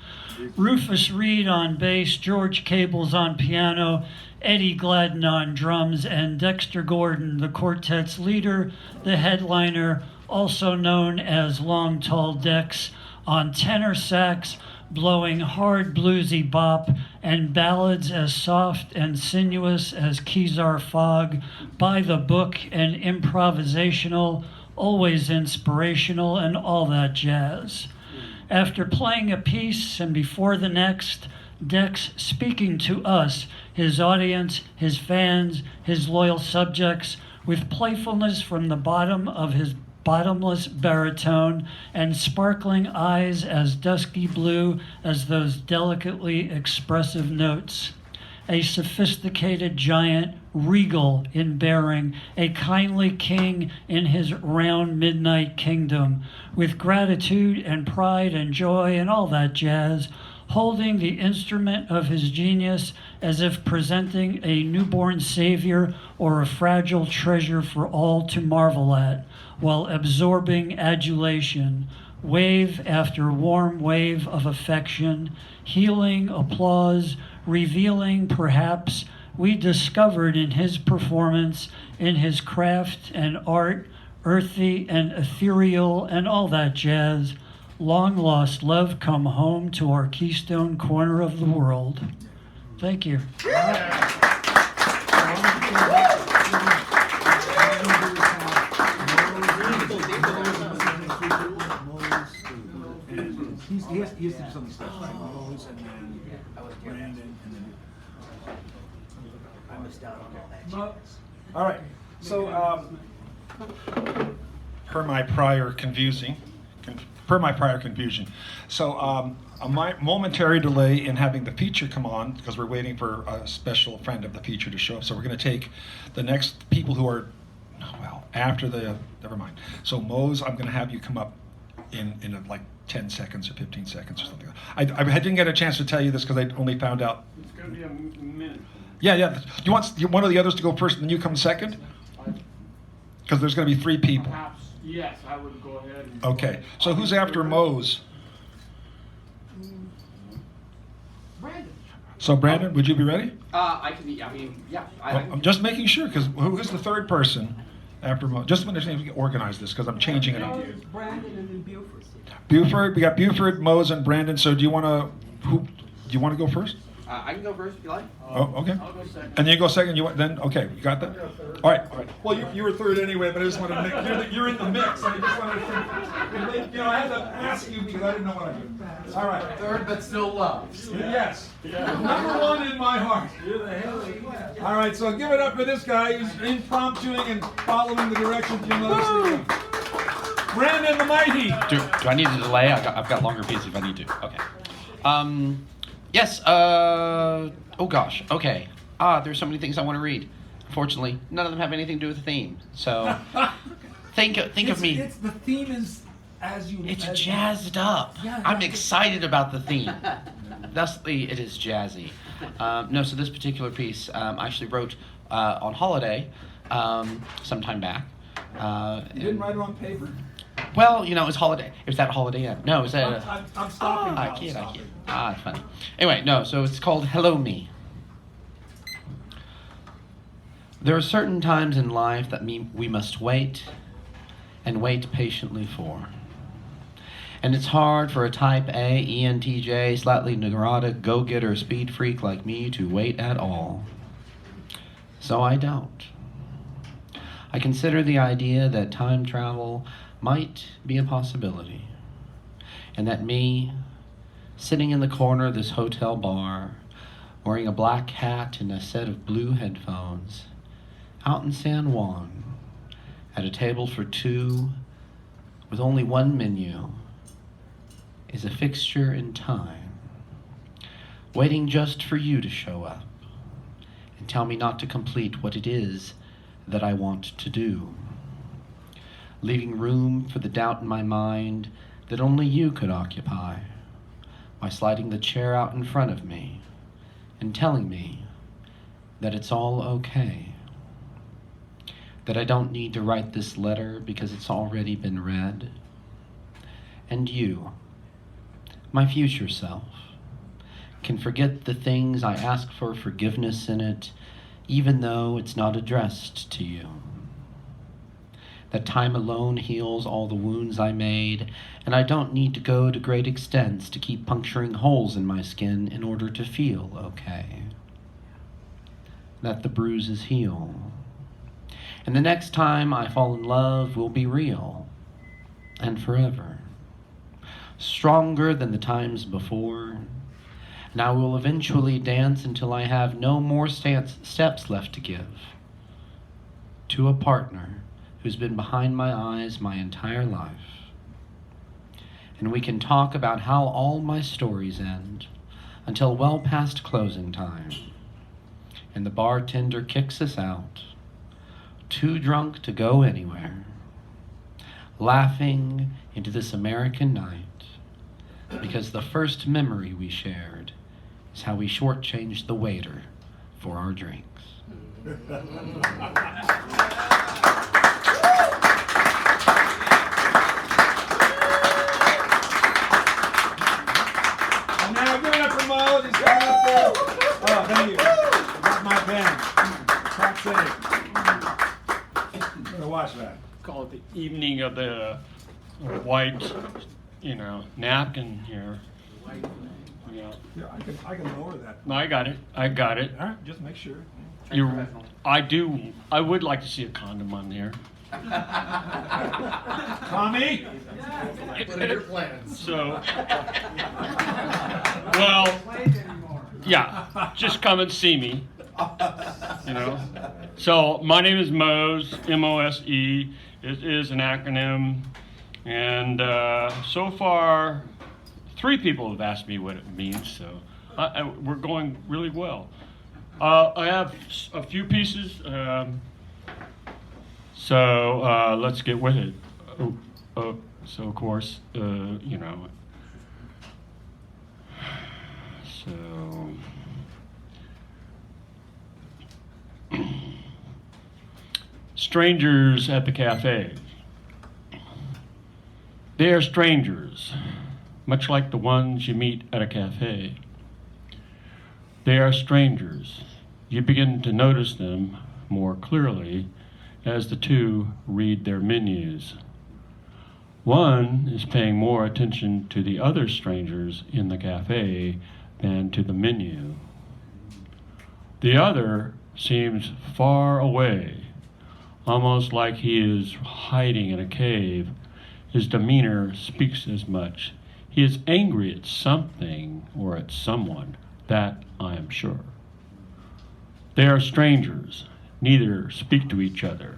[SPEAKER 11] Rufus Reed on bass, George Cables on piano, Eddie Gladden on drums, and Dexter Gordon, the quartet's leader, the headliner, also known as Long Tall Dex, on tenor sax, blowing hard bluesy bop and ballads as soft and sinuous as Kezar Fogg, by the book and improvisational, always inspirational, and all that jazz. After playing a piece and before the next, Dex speaking to us, his audience, his fans, his loyal subjects, with playfulness from the bottom of his bottomless baritone and sparkling eyes as dusky blue as those delicately expressive notes. A sophisticated giant, regal in bearing, a kindly king in his round midnight kingdom, with gratitude and pride and joy and all that jazz, holding the instrument of his genius as if presenting a newborn savior or a fragile treasure for all to marvel at, while absorbing adulation, wave after warm wave of affection, healing applause, revealing perhaps we discovered in his performance, in his craft and art, earthy and ethereal and all that jazz, long lost love come home to our Keystone Corner of the world. Thank you.
[SPEAKER 2] He has to do something special. Like Mose and then Brandon and then.
[SPEAKER 1] I missed out on all that.
[SPEAKER 2] All right. So, per my prior confusion. So, a momentary delay in having the feature come on because we're waiting for a special friend of the feature to show up. So we're going to take the next people who are, well, after the, never mind. So Mose, I'm going to have you come up in like 10 seconds or 15 seconds or something. I didn't get a chance to tell you this because I only found out.
[SPEAKER 3] It's going to be a minute.
[SPEAKER 2] Yeah. Do you want one of the others to go first and then you come second? Because there's going to be 3 people.
[SPEAKER 3] Perhaps, yes, I would go ahead. And
[SPEAKER 2] Okay. So who's after Mose?
[SPEAKER 1] Brandon.
[SPEAKER 2] So Brandon, would you be ready?
[SPEAKER 1] I can be, I mean, yeah.
[SPEAKER 2] I'm just making sure because who's the third person after Mose? Just want to organize this because I'm changing it up.
[SPEAKER 1] Brandon and then Buford.
[SPEAKER 2] Buford, we got Buford, Mose, and Brandon. So do you want to go first?
[SPEAKER 1] I can go first if you like.
[SPEAKER 2] Oh, okay.
[SPEAKER 3] I'll go second.
[SPEAKER 2] And then you go second. Okay, you got that? All right. Well, you were third anyway, but I just wanted to make you're in the mix. I just wanted to, I had to ask you because I didn't know what I did. All right.
[SPEAKER 1] Third, but still loves.
[SPEAKER 2] Yes. Number 1 in my heart. All right. So give it up for this guy who's impromptuing and following the directions you noticed. Brandon the Mighty.
[SPEAKER 12] Do I need a delay? I've got longer pieces if I need to. Okay. Yes. Oh gosh. Okay. There's so many things I want to read. Unfortunately, none of them have anything to do with the theme. So think of me.
[SPEAKER 2] It's the theme is as you.
[SPEAKER 12] It's jazzed up.
[SPEAKER 2] Yeah,
[SPEAKER 12] I'm excited about the theme. Thusly, it is jazzy. No, so this particular piece I actually wrote on holiday sometime back.
[SPEAKER 2] You didn't write it on paper.
[SPEAKER 12] Well, it was holiday. It was that holiday end. No, it was that.
[SPEAKER 2] I'm stopping.
[SPEAKER 12] I can't. It's funny. Anyway, no, so it's called Hello Me. There are certain times in life that we must wait and wait patiently for. And it's hard for a type A, ENTJ, slightly neurotic, go-getter, speed freak like me to wait at all. So I don't. I consider the idea that time travel might be a possibility, and that me, sitting in the corner of this hotel bar, wearing a black hat and a set of blue headphones, out in San Juan, at a table for 2, with only one menu, is a fixture in time, waiting just for you to show up, and and tell me not to complete what it is that I want to do, leaving room for the doubt in my mind that only you could occupy by sliding the chair out in front of me and telling me that it's all okay, that I don't need to write this letter because it's already been read. And you, my future self, can forget the things I ask for forgiveness in it, even though it's not addressed to you. That time alone heals all the wounds I made, and I don't need to go to great extents to keep puncturing holes in my skin in order to feel okay. That the bruises heal. And the next time I fall in love will be real and forever. Stronger than the times before. And I will eventually dance until I have no more steps left to give to a partner who's been behind my eyes my entire life. And we can talk about how all my stories end until well past closing time. And the bartender kicks us out, too drunk to go anywhere, laughing into this American night, because the first memory we shared is how we shortchanged the waiter for our drinks.
[SPEAKER 2] And now give it up for Mo. He's coming up there. Oh, thank you. I got my pen. Track save. I'm gonna watch that.
[SPEAKER 3] Call it the evening of the white, napkin here. Yeah.
[SPEAKER 2] Yeah, I can lower that.
[SPEAKER 3] No, I got it.
[SPEAKER 2] All right, just make sure.
[SPEAKER 3] I would like to see a condom on here.
[SPEAKER 2] Tommy?
[SPEAKER 1] Put in your plans.
[SPEAKER 3] So, well, yeah, just come and see me. So my name is Mose, M-O-S-E. It is an acronym, and so far, 3 people have asked me what it means. So we're going really well. I have a few pieces. So let's get with it. So of course, So strangers at the cafe. They are strangers, much like the ones you meet at a cafe. They are strangers. You begin to notice them more clearly as the two read their menus. One is paying more attention to the other strangers in the cafe than to the menu. The other seems far away, almost like he is hiding in a cave. His demeanor speaks as much. He is angry at something or at someone, that I am sure. They are strangers. Neither speak to each other.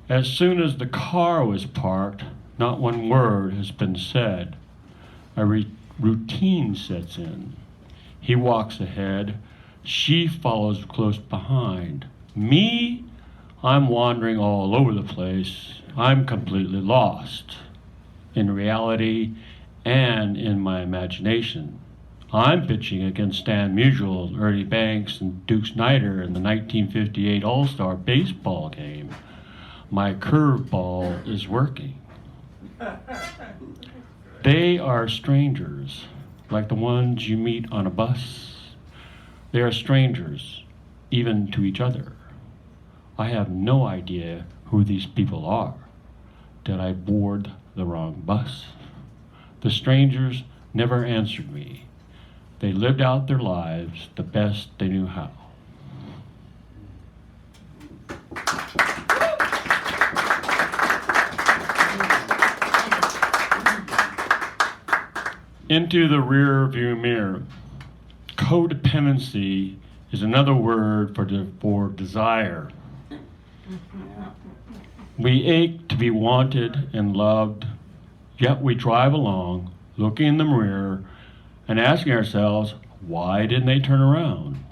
[SPEAKER 3] As soon as the car was parked, not one word has been said. A routine sets in. He walks ahead. She follows close behind. Me? I'm wandering all over the place. I'm completely lost. In reality and in my imagination. I'm pitching against Stan Musial, Ernie Banks, and Duke Snyder in the 1958 All-Star baseball game. My curveball is working. They are strangers, like the ones you meet on a bus. They are strangers, even to each other. I have no idea who these people are. Did I board the wrong bus? The strangers never answered me. They lived out their lives the best they knew how. Into the rear view mirror. Codependency is another word for desire. We ache to be wanted and loved, yet we drive along, looking in the mirror and asking ourselves, why didn't they turn around?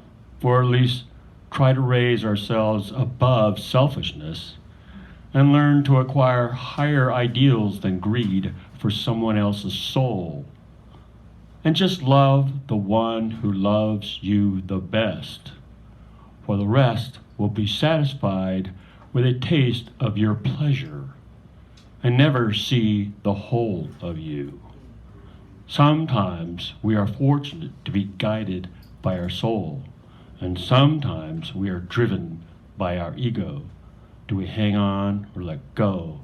[SPEAKER 3] Or at least
[SPEAKER 13] try to raise ourselves above selfishness and learn to acquire higher ideals than greed for someone else's soul. And just love the one who loves you the best. For the rest will be satisfied with a taste of your pleasure and never see the whole of you. Sometimes we are fortunate to be guided by our soul, and sometimes we are driven by our ego. Do we hang on or let go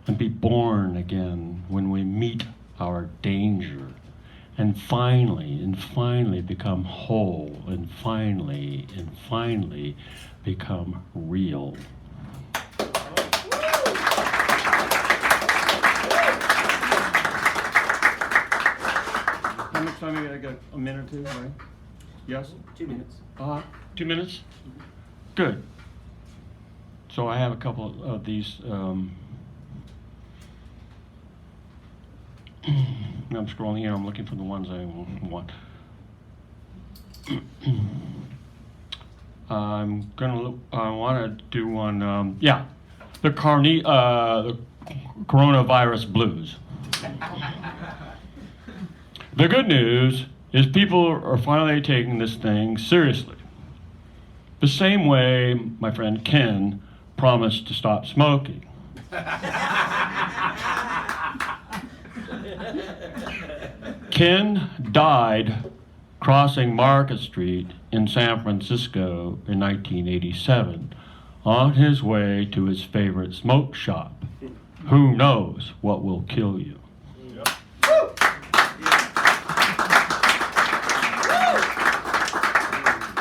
[SPEAKER 13] and be born again when we meet our danger? And finally become whole, and finally become real.
[SPEAKER 2] How much time you got? A minute or two, right? Yes?
[SPEAKER 12] 2 minutes.
[SPEAKER 2] 2 minutes? Good. So I have a couple of these. I'm scrolling here. I'm looking for the ones I want. I'm gonna look. I want to do one. The coronavirus blues. The good news is people are finally taking this thing seriously. The same way my friend Ken promised to stop smoking. Ken died crossing Market Street in San Francisco in 1987 on his way to his favorite smoke shop. Who knows what will kill you?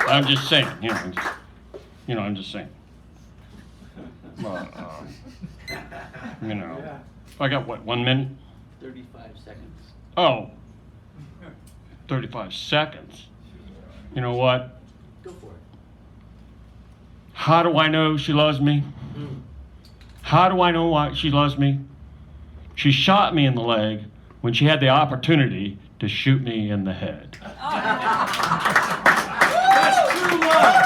[SPEAKER 2] I'm just saying, I'm just saying. I got what, 1 minute?
[SPEAKER 8] 35 seconds.
[SPEAKER 2] Oh, 35 seconds. You know what?
[SPEAKER 8] Go for it.
[SPEAKER 2] How do I know she loves me? How do I know why she loves me? She shot me in the leg when she had the opportunity to shoot me in the head.
[SPEAKER 1] That's true love.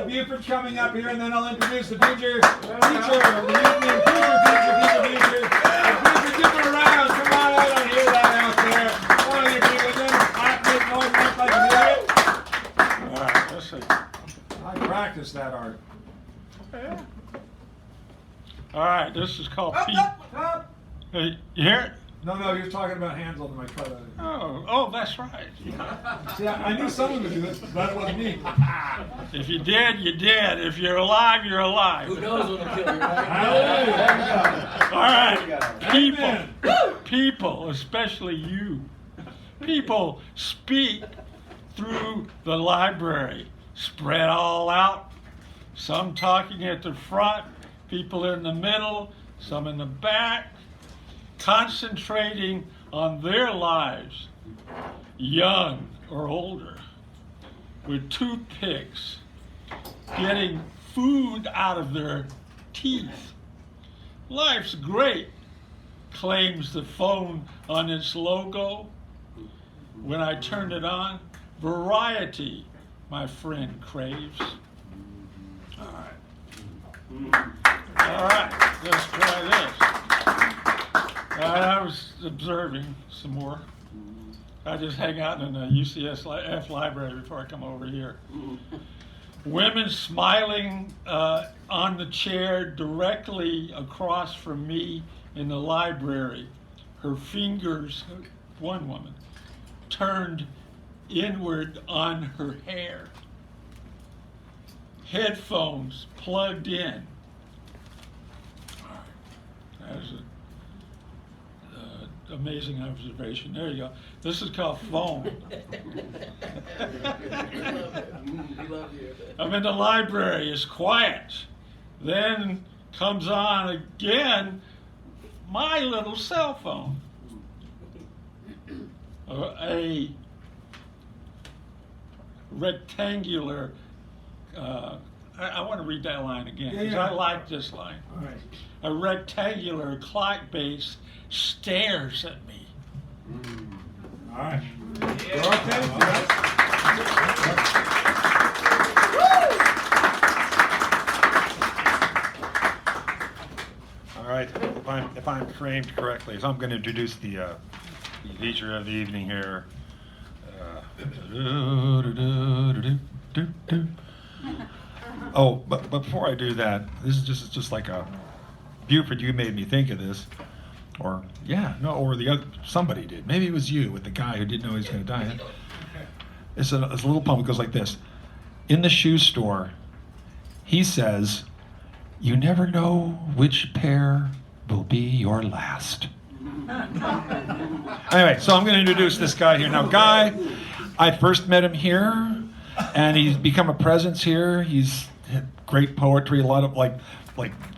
[SPEAKER 2] Buford coming up here, and then I'll introduce the future teacher of the evening. Future. Buford, give it around. Come on, I don't hear that out there. Oh, you agree with them? All right, let's see. I practiced that art. Yeah. All right, this is called Pete. Hey, you hear it? No, you're talking about hands on the microphone. Oh, that's right. See, I knew someone would do this, but that wasn't me. If you did, you did. If you're alive, you're alive.
[SPEAKER 8] Who knows what'll kill you, right?
[SPEAKER 2] All right, people, especially you. People, speak through the library. Spread all out. Some talking at the front, people in the middle, some in the back. Concentrating on their lives, young or older, with toothpicks, getting food out of their teeth. Life's great, claims the phone on its logo. When I turned it on, variety, my friend craves. All right, let's try this. I was observing some more. I just hang out in the UCSF library before I come over here. Women smiling on the chair directly across from me in the library. Her fingers, one woman, turned inward on her hair. Headphones plugged in. There's an amazing observation. There you go. This is called phone. I'm in the library. It's quiet. Then comes on again my little cell phone. A rectangular
[SPEAKER 3] I want to read that line again,
[SPEAKER 2] Yeah,
[SPEAKER 3] because
[SPEAKER 2] yeah.
[SPEAKER 3] I like this line.
[SPEAKER 2] All right.
[SPEAKER 3] A rectangular clock base stares at me.
[SPEAKER 2] All right. You're okay? All right. If I'm framed correctly, so I'm going to introduce the feature of the evening here. Oh, but before I do that, this is just like a Buford. You made me think of this, or or the other somebody did. Maybe it was you with the guy who didn't know he was going to die. It's a little poem. It goes like this: in the shoe store, he says, "You never know which pair will be your last." Anyway, so I'm going to introduce this guy here. Now, Guy, I first met him here, and he's become a presence here. He's had great poetry, a lot of like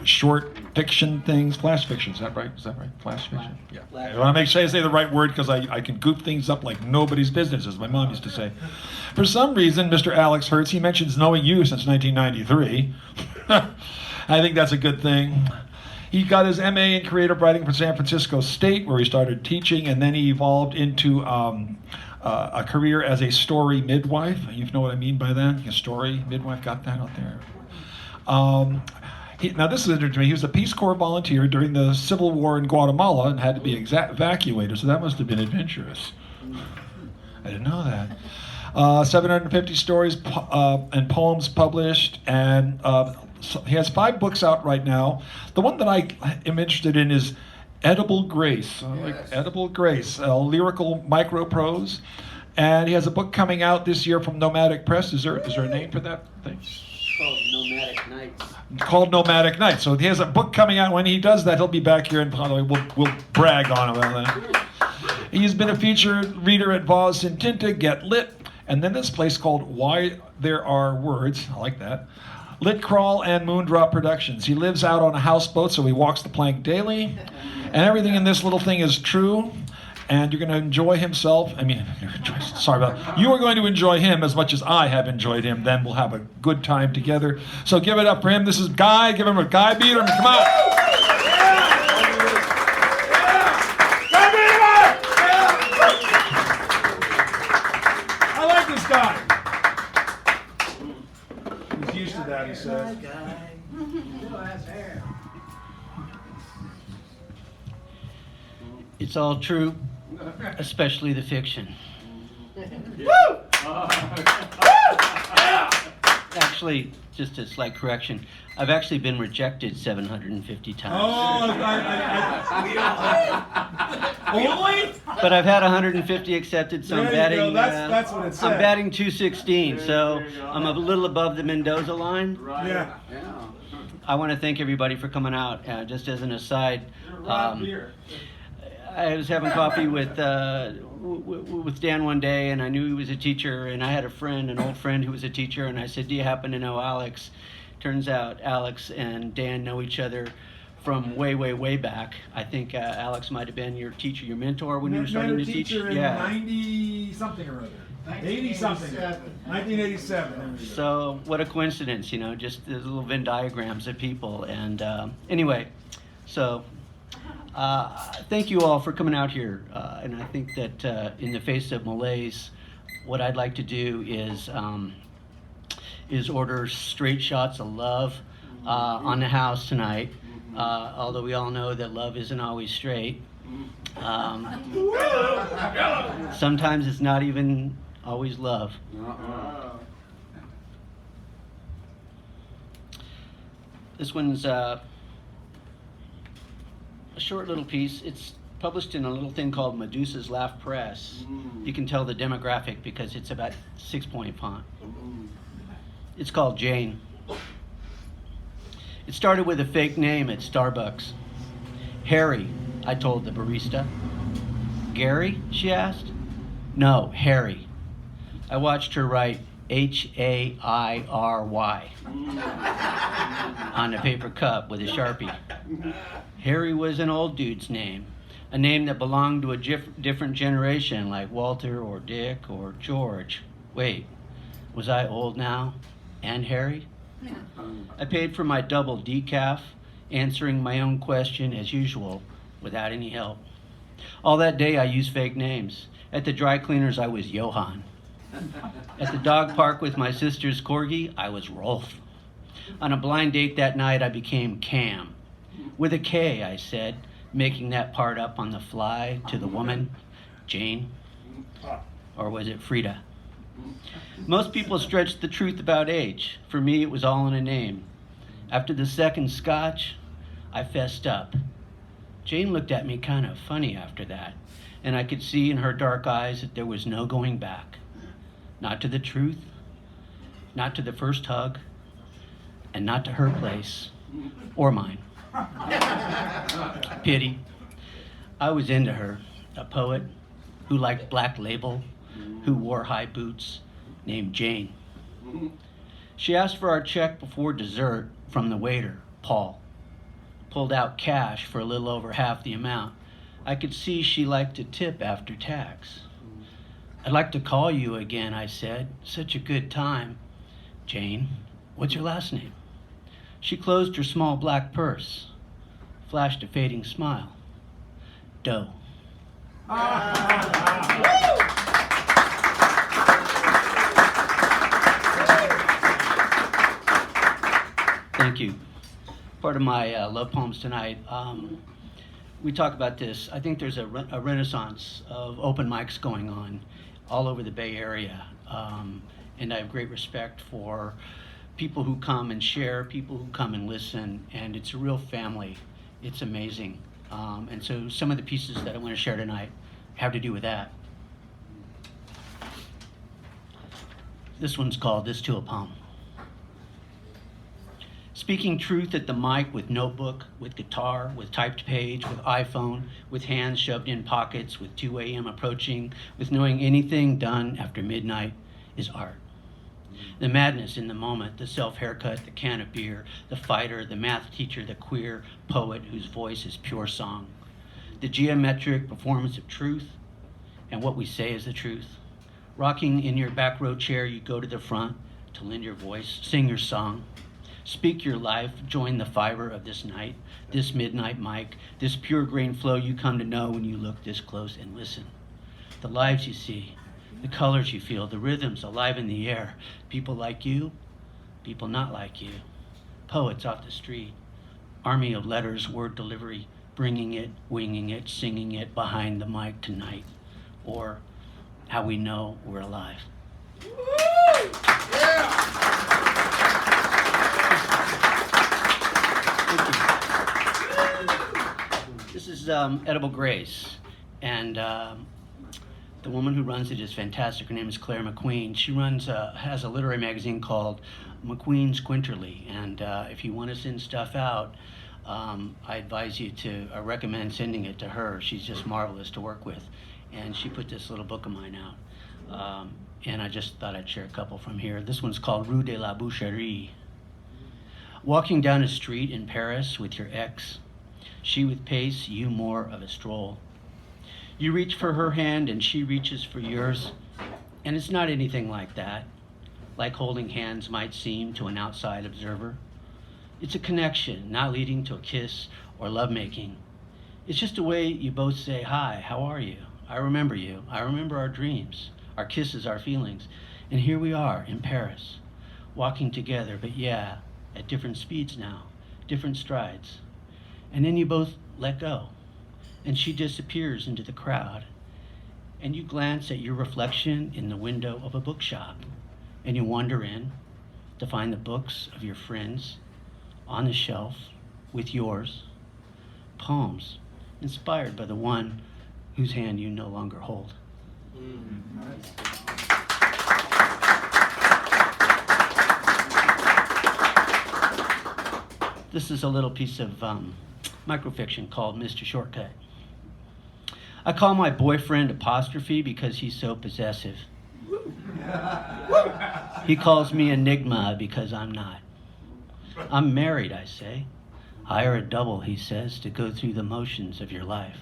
[SPEAKER 2] short fiction things, flash fiction. Is that right? Flash fiction. Yeah. I want to make sure I say the right word because I can goof things up like nobody's business, as my mom used to say. For some reason, Mr. Alex Hertz, he mentions knowing you since 1993. I think that's a good thing. He got his MA in creative writing from San Francisco State, where he started teaching, and then he evolved into a career as a story midwife. You know what I mean by that? A story midwife, got that out there? Now this is interesting. He was a Peace Corps volunteer during the Civil War in Guatemala and had to be evacuated, so that must have been adventurous. I didn't know that. 750 stories and poems published, and so he has 5 books out right now. The one that I am interested in is Edible Grace, Edible Grace, lyrical microprose, and he has a book coming out this year from Nomadic Press. Is there a name for that thing?
[SPEAKER 14] Called Nomadic Nights.
[SPEAKER 2] Called Nomadic Nights. So he has a book coming out. When he does that, he'll be back here and probably we'll brag on him about that. He's been a featured reader at Voz and Tinta, Get Lit, and then this place called Why There Are Words. I like that. Lit Crawl and Moondrop Productions. He lives out on a houseboat, so he walks the plank daily. And everything in this little thing is true. And you're going to enjoy himself. You are going to enjoy him as much as I have enjoyed him. Then we'll have a good time together. So give it up for him. This is Guy. Give him a Guy Beater. Come on. I like this guy. He's used to that, he says.
[SPEAKER 14] It's all true, especially the fiction. Actually, just a slight correction. I've actually been rejected 750 times.
[SPEAKER 2] Only?
[SPEAKER 14] But I've had 150 accepted, so I'm
[SPEAKER 2] There you go.
[SPEAKER 14] batting.
[SPEAKER 2] That's what it said.
[SPEAKER 14] I'm batting 216, so I'm a little above the Mendoza line.
[SPEAKER 2] Yeah.
[SPEAKER 14] I want to thank everybody for coming out. Just as an aside, I was having coffee with Dan one day, and I knew he was a teacher, and I had an old friend who was a teacher, and I said, "Do you happen to know Alex?" Turns out Alex and Dan know each other from way, way, way back. I think Alex might have been your teacher, your mentor when you were starting to teach.
[SPEAKER 2] In 90-something or other. 80-something. 1987.
[SPEAKER 14] So what a coincidence, just the little Venn diagrams of people. And anyway, so thank you all for coming out here. And I think that in the face of malaise, what I'd like to do is order straight shots of love on the house tonight. Although we all know that love isn't always straight. Sometimes it's not even always love. This one's a short little piece. It's published in a little thing called Medusa's Laugh Press. You can tell the demographic because it's about 6-point font. It's called Jane. It started with a fake name at Starbucks. Harry, I told the barista. Gary, she asked. No, Harry. I watched her write Hairy on a paper cup with a Sharpie. Harry was an old dude's name, a name that belonged to a different generation like Walter or Dick or George. Wait, was I old now? And Harry? I paid for my double decaf, answering my own question as usual without any help. All that day I used fake names. At the dry cleaners I was Johann. At the dog park with my sister's corgi I was Rolf. On a blind date that night I became Cam. With a K, I said, making that part up on the fly to the woman, Jane. Or was it Frida? Most people stretch the truth about age. For me, it was all in a name. After the second scotch, I fessed up. Jane looked at me kind of funny after that, and I could see in her dark eyes that there was no going back. Not to the truth, not to the first hug, and not to her place, or mine. Pity. I was into her, a poet who liked Black Label, who wore high boots, named Jane. She asked for our check before dessert from the waiter, Paul. Pulled out cash for a little over half the amount. I could see she liked to tip after tax. I'd like to call you again, I said. Such a good time. Jane, what's your last name? She closed her small black purse, flashed a fading smile. Doe. Thank you. Part of my love poems tonight, we talk about this. I think there's a renaissance of open mics going on all over the Bay Area. And I have great respect for people who come and share, people who come and listen, and it's a real family. It's amazing. And so some of the pieces that I want to share tonight have to do with that. This one's called This to a Poem. Speaking truth at the mic with notebook, with guitar, with typed page, with iPhone, with hands shoved in pockets, with 2 a.m. approaching, with knowing anything done after midnight is art. The madness in the moment, the self-haircut, the can of beer, the fighter, the math teacher, the queer poet whose voice is pure song. The geometric performance of truth and what we say is the truth. Rocking in your back row chair, you go to the front to lend your voice, sing your song. Speak your life, join the fiber of this night, this midnight mic, this pure grain flow you come to know when you look this close and listen. The lives you see, the colors you feel, the rhythms alive in the air. People like you, people not like you. Poets off the street, army of letters, word delivery, bringing it, winging it, singing it behind the mic tonight. Or how we know we're alive. This is Edible Grace, and the woman who runs it is fantastic. Her name is Claire McQueen. She has a literary magazine called McQueen's Quinterly, and if you want to send stuff out, I advise you to recommend sending it to her. She's just marvelous to work with, and she put this little book of mine out, and I just thought I'd share a couple from here. This one's called Rue De La Boucherie. Walking down a street in Paris with your ex, she with pace, you more of a stroll. You reach for her hand and she reaches for yours, and it's not anything like that, like holding hands might seem to an outside observer. It's a connection, not leading to a kiss or lovemaking. It's just a way you both say, hi, how are you? I remember you. I remember our dreams, our kisses, our feelings. And here we are in Paris, walking together, but yeah, at different speeds now, different strides. And then you both let go, and she disappears into the crowd. And you glance at your reflection in the window of a bookshop, and you wander in to find the books of your friends on the shelf with yours, poems inspired by the one whose hand you no longer hold. This is a little piece of microfiction called Mr. Shortcut. I call my boyfriend Apostrophe because he's so possessive. He calls me Enigma because I'm not. I'm married, I say. Hire a double, he says, to go through the motions of your life.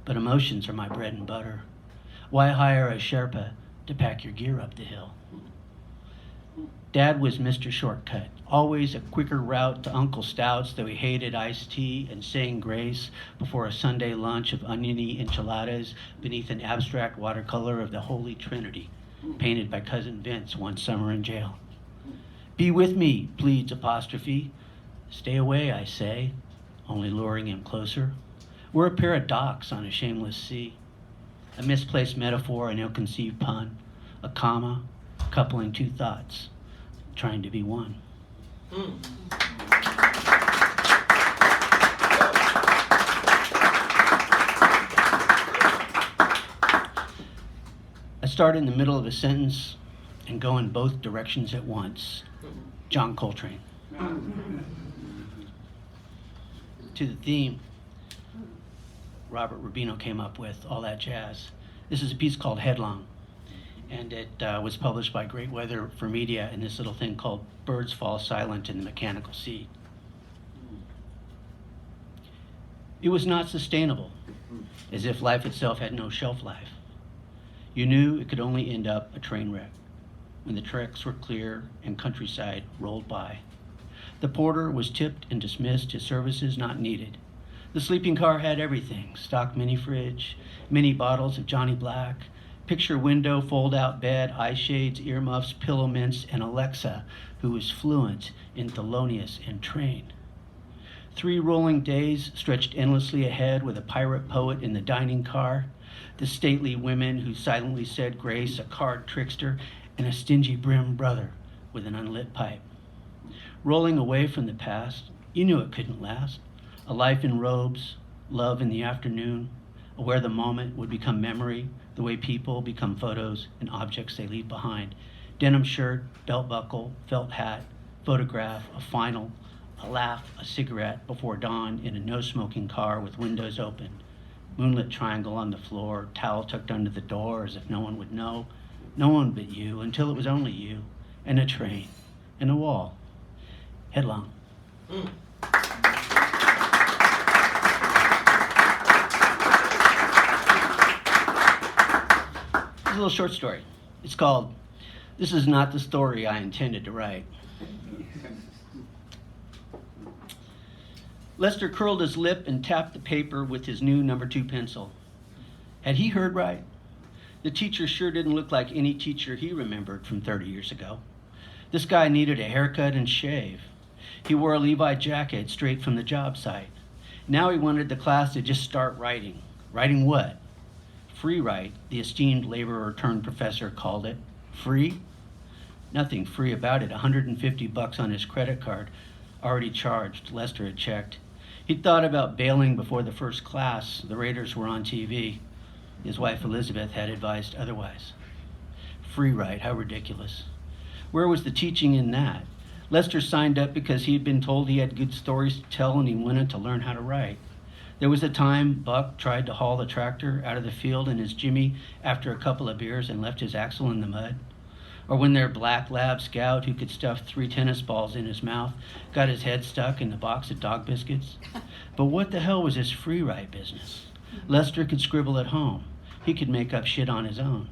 [SPEAKER 14] But emotions are my bread and butter. Why hire a Sherpa to pack your gear up the hill? Dad was Mr. Shortcut, always a quicker route to Uncle Stout's, though he hated iced tea and saying grace before a Sunday lunch of oniony enchiladas beneath an abstract watercolor of the Holy Trinity, painted by Cousin Vince one summer in jail. Be with me, pleads apostrophe. Stay away, I say, only luring him closer. We're a pair of docks on a shameless sea. A misplaced metaphor, an ill-conceived pun, a comma, coupling two thoughts, trying to be one. I start in the middle of a sentence and go in both directions at once. John Coltrane. To the theme Robert Rubino came up with, all that jazz. This is a piece called Headlong, and it was published by Great Weather for Media in this little thing called Birds Fall Silent in the Mechanical Sea. It was not sustainable, as if life itself had no shelf life. You knew it could only end up a train wreck when the tracks were clear and countryside rolled by. The porter was tipped and dismissed, his services not needed. The sleeping car had everything: stock mini fridge, mini bottles of Johnny Black, picture window, fold-out bed, eye shades, earmuffs, pillow mints, and Alexa, who was fluent in Thelonious and Train. 3 rolling days stretched endlessly ahead with a pirate poet in the dining car, the stately women who silently said grace, a card trickster, and a stingy brim brother with an unlit pipe. Rolling away from the past, you knew it couldn't last. A life in robes, love in the afternoon, where the moment would become memory, the way people become photos and objects they leave behind. Denim shirt, belt buckle, felt hat, photograph, a final, a laugh, a cigarette before dawn in a no-smoking car with windows open. Moonlit triangle on the floor, towel tucked under the door as if no one would know. No one but you, until it was only you, and a train, and a wall. Headlong. It's a little short story. It's called This Is Not the Story I Intended to Write. Lester curled his lip and tapped the paper with his new number 2 pencil. Had he heard right? The teacher sure didn't look like any teacher he remembered from 30 years ago. This guy needed a haircut and shave. He wore a Levi jacket straight from the job site. Now he wanted the class to just start writing. Writing what? Free write, the esteemed laborer turned professor called it. Free? Nothing free about it. $150 on his credit card, already charged. Lester had checked. He'd thought about bailing before the first class. The Raiders were on TV. His wife Elizabeth had advised otherwise. Free write, how ridiculous. Where was the teaching in that? Lester signed up because he had been told he had good stories to tell and he wanted to learn how to write. There was a time Buck tried to haul the tractor out of the field in his Jimmy after a couple of beers and left his axle in the mud. Or when their black lab scout, who could stuff 3 tennis balls in his mouth, got his head stuck in the box of dog biscuits. But what the hell was this free write business? Lester could scribble at home. He could make up shit on his own.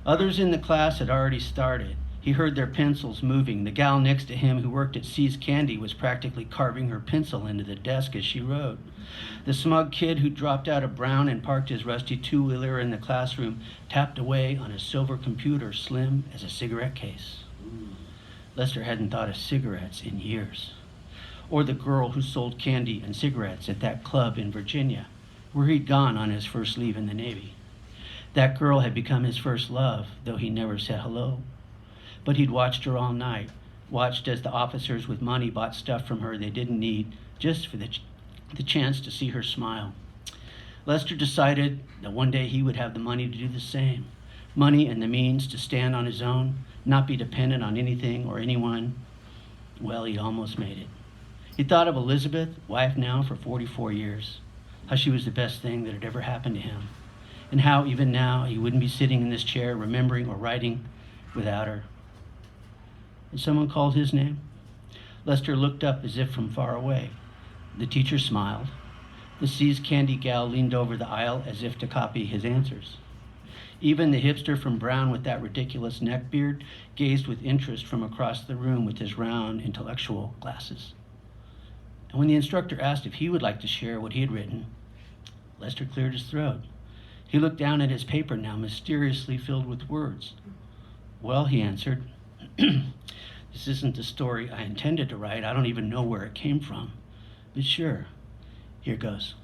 [SPEAKER 14] Others in the class had already started. He heard their pencils moving. The gal next to him who worked at C's Candy was practically carving her pencil into the desk as she wrote. The smug kid who dropped out of Brown and parked his rusty 2-wheeler in the classroom tapped away on his silver computer, slim as a cigarette case. Lester hadn't thought of cigarettes in years. Or the girl who sold candy and cigarettes at that club in Virginia, where he'd gone on his first leave in the Navy. That girl had become his first love, though he never said hello. But he'd watched her all night, watched as the officers with money bought stuff from her they didn't need, just for the chance to see her smile. Lester decided that one day he would have the money to do the same. Money and the means to stand on his own, not be dependent on anything or anyone. Well, he almost made it. He thought of Elizabeth, wife now for 44 years, how she was the best thing that had ever happened to him, and how even now he wouldn't be sitting in this chair remembering or writing without her. And someone called his name. Lester looked up as if from far away. The teacher smiled. The C's Candy gal leaned over the aisle as if to copy his answers. Even the hipster from Brown with that ridiculous neckbeard gazed with interest from across the room with his round intellectual glasses. And when the instructor asked if he would like to share what he had written, Lester cleared his throat. He looked down at his paper, now mysteriously filled with words. Well, he answered, this isn't the story I intended to write. I don't even know where it came from. But sure, here goes.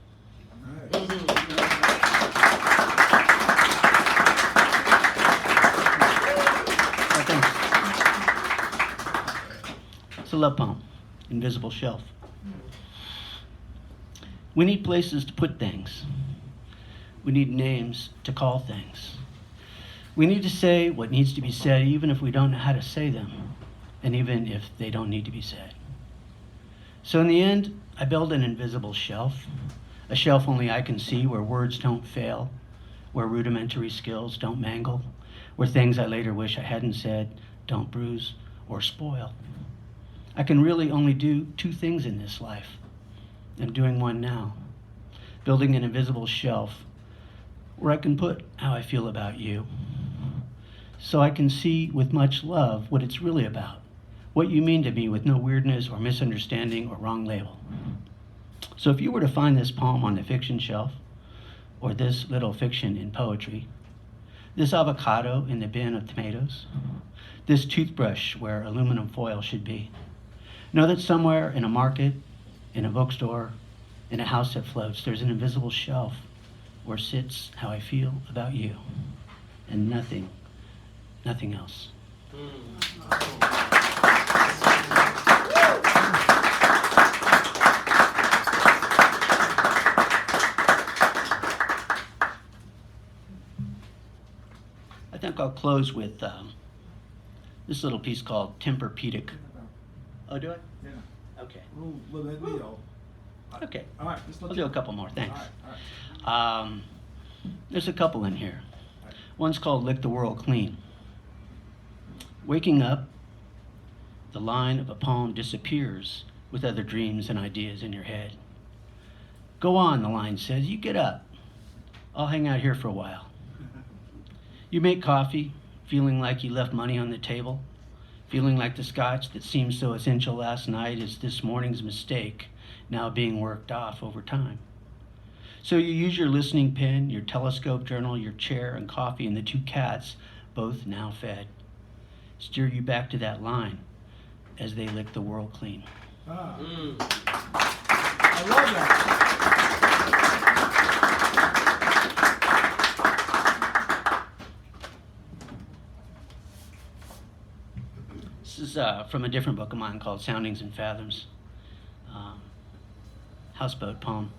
[SPEAKER 14] It's a love poem, Invisible Shelf. We need places to put things. We need names to call things. We need to say what needs to be said, even if we don't know how to say them, and even if they don't need to be said. So in the end, I built an invisible shelf, a shelf only I can see, where words don't fail, where rudimentary skills don't mangle, where things I later wish I hadn't said don't bruise or spoil. I can really only do two things in this life. I'm doing one now, building an invisible shelf where I can put how I feel about you, so I can see with much love what it's really about, what you mean to me with no weirdness or misunderstanding or wrong label. So if you were to find this poem on the fiction shelf, or this little fiction in poetry, this avocado in the bin of tomatoes, this toothbrush where aluminum foil should be, know that somewhere in a market, in a bookstore, in a house that floats, there's an invisible shelf where sits how I feel about you, and nothing else. I think I'll close with this little piece called Tempur-Pedic. Oh, do I?
[SPEAKER 2] Yeah.
[SPEAKER 14] Okay.
[SPEAKER 2] Let me go.
[SPEAKER 14] Okay.
[SPEAKER 2] All right.
[SPEAKER 14] I'll do a couple more. Thanks.
[SPEAKER 2] All right.
[SPEAKER 14] There's a couple in here. One's called Lick the World Clean. Waking up, the line of a poem disappears with other dreams and ideas in your head. Go on, the line says. You get up. I'll hang out here for a while. You make coffee, feeling like you left money on the table, feeling like the scotch that seemed so essential last night is this morning's mistake, now being worked off over time. So you use your listening pen, your telescope journal, your chair and coffee, and the two cats, both now fed, steer you back to that line as they lick the world clean.
[SPEAKER 2] Ah. I love that.
[SPEAKER 14] This is from a different book of mine called Soundings and Fathoms. Houseboat poem.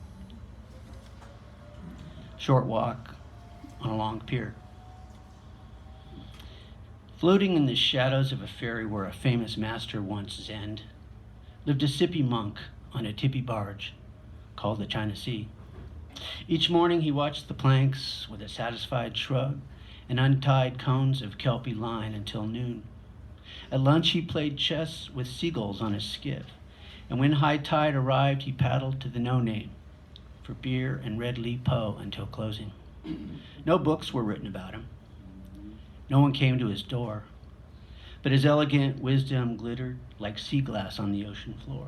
[SPEAKER 14] Short walk on a long pier. Floating in the shadows of a ferry where a famous master once zenned, lived a sippy monk on a tippy barge called the China Sea. Each morning he watched the planks with a satisfied shrug and untied cones of kelpie line until noon. At lunch he played chess with seagulls on his skiff, and when high tide arrived he paddled to the no-name for beer and red leaf po until closing. No books were written about him. No one came to his door, but his elegant wisdom glittered like sea glass on the ocean floor.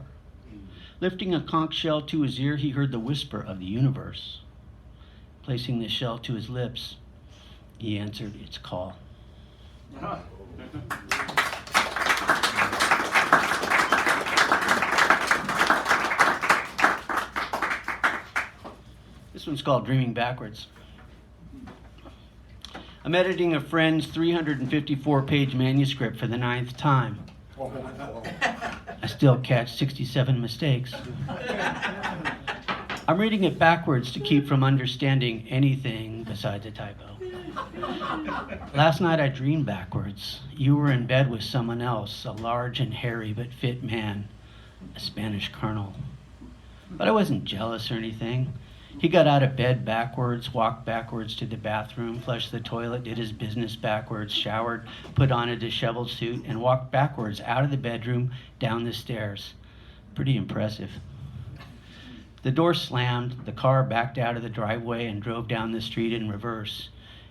[SPEAKER 14] Lifting a conch shell to his ear, he heard the whisper of the universe. Placing the shell to his lips, he answered its call. This one's called Dreaming Backwards. I'm editing a friend's 354-page manuscript for the 9th time. I still catch 67 mistakes. I'm reading it backwards to keep from understanding anything besides a typo. Last night I dreamed backwards. You were in bed with someone else, a large and hairy but fit man, a Spanish colonel. But I wasn't jealous or anything. He got out of bed backwards, walked backwards to the bathroom, flushed the toilet, did his business backwards, showered, put on a disheveled suit, and walked backwards out of the bedroom, down the stairs. Pretty impressive. The door slammed, the car backed out of the driveway and drove down the street in reverse.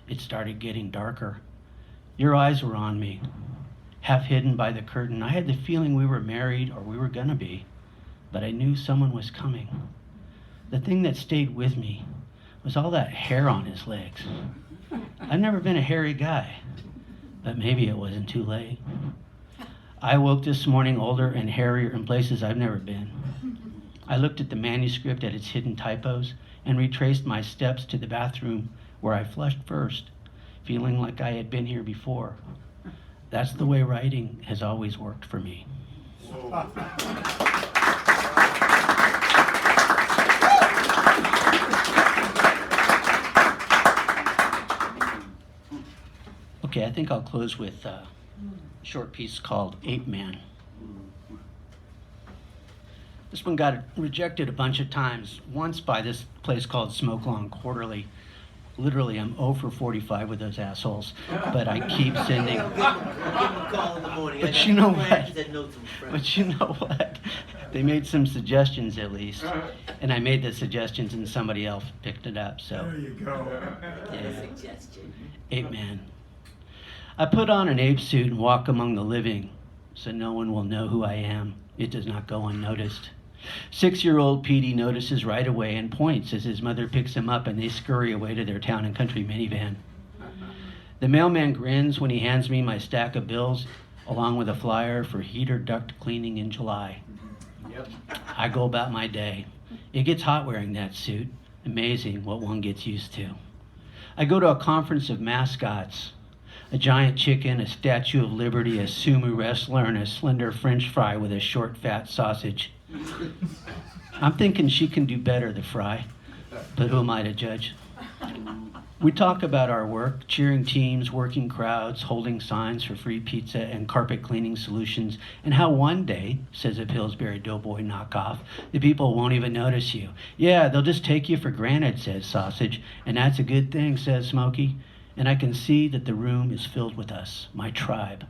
[SPEAKER 14] It started getting darker. Your eyes were on me, half hidden by the curtain. I had the feeling we were married or we were gonna be, but I knew someone was coming. The thing that stayed with me was all that hair on his legs. I've never been a hairy guy, but maybe it wasn't too late. I woke this morning older and hairier in places I've never been. I looked at the manuscript at its hidden typos and retraced my steps to the bathroom where I flushed first, feeling like I had been here before. That's the way writing has always worked for me. Okay, I think I'll close with a short piece called Ape Man. This one got rejected a bunch of times, once by this place called Smoke Lawn Quarterly. Literally, I'm 0 for 45 with those assholes, but I keep sending. But you know what? But you know what? They made some suggestions at least, and I made the suggestions, and somebody else picked it up. So
[SPEAKER 2] There you go.
[SPEAKER 14] yeah. Ape Man. I put on an ape suit and walk among the living, so no one will know who I am. It does not go unnoticed. 6-year-old Petey notices right away and points as his mother picks him up and they scurry away to their town and country minivan. The mailman grins when he hands me my stack of bills along with a flyer for heater duct cleaning in July.
[SPEAKER 10] Yep.
[SPEAKER 14] I go about my day. It gets hot wearing that suit. Amazing what one gets used to. I go to a conference of mascots. A giant chicken, a Statue of Liberty, a sumo wrestler, and a slender French fry with a short, fat sausage. I'm thinking she can do better, the fry, but who am I to judge? We talk about our work, cheering teams, working crowds, holding signs for free pizza and carpet cleaning solutions, and how one day, says a Pillsbury Doughboy knockoff, the people won't even notice you. Yeah, they'll just take you for granted, says Sausage, and that's a good thing, says Smokey. And I can see that the room is filled with us, my tribe.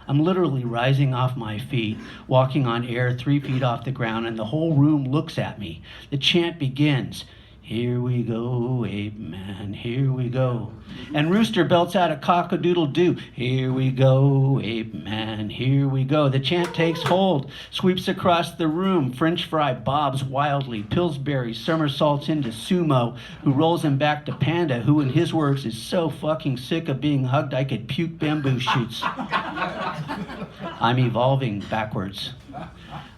[SPEAKER 14] I'm literally rising off my feet, walking on air 3 feet off the ground, and the whole room looks at me. The chant begins. Here we go, ape man, here we go. And Rooster belts out a cock-a-doodle-doo. Here we go, ape man, here we go. The chant takes hold, sweeps across the room. French fry bobs wildly. Pillsbury somersaults into Sumo, who rolls him back to Panda, who in his words is so fucking sick of being hugged I could puke bamboo shoots. I'm evolving backwards.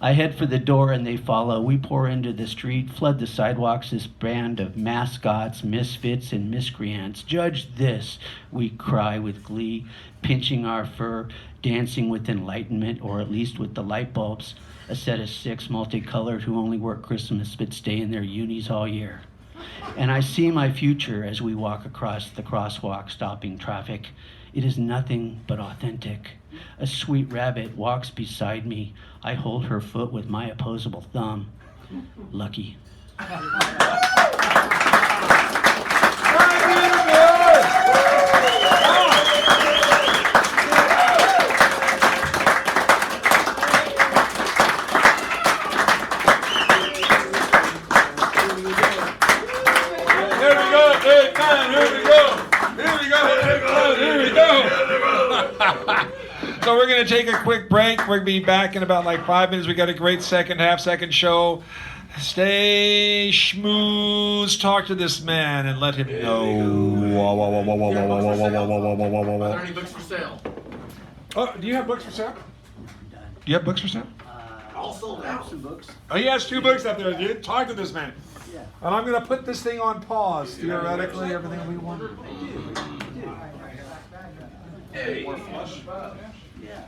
[SPEAKER 14] I head for the door and they follow. We pour into the street, flood the sidewalks, this band of mascots, misfits, and miscreants. Judge this, we cry with glee, pinching our fur, dancing with enlightenment, or at least with the light bulbs. A set of 6 multicolored who only work Christmas but stay in their unis all year. And I see my future as we walk across the crosswalk, stopping traffic. It is nothing but authentic. A sweet rabbit walks beside me. I hold her foot with my opposable thumb. Lucky.
[SPEAKER 2] So we're going to take a quick break. We're going to be back in about like 5 minutes. We got a great second show. Stay schmooze. Talk to this man and let him know.
[SPEAKER 10] Are there any books for sale?
[SPEAKER 2] Oh, do you have books for sale? Do you have books for sale?
[SPEAKER 10] All sold out. Some books.
[SPEAKER 2] Oh, he has 2 books up there, dude. Talk to this man. And I'm going to put this thing on pause. Theoretically, everything we want.
[SPEAKER 10] Hey.
[SPEAKER 2] More flush?
[SPEAKER 10] Yeah.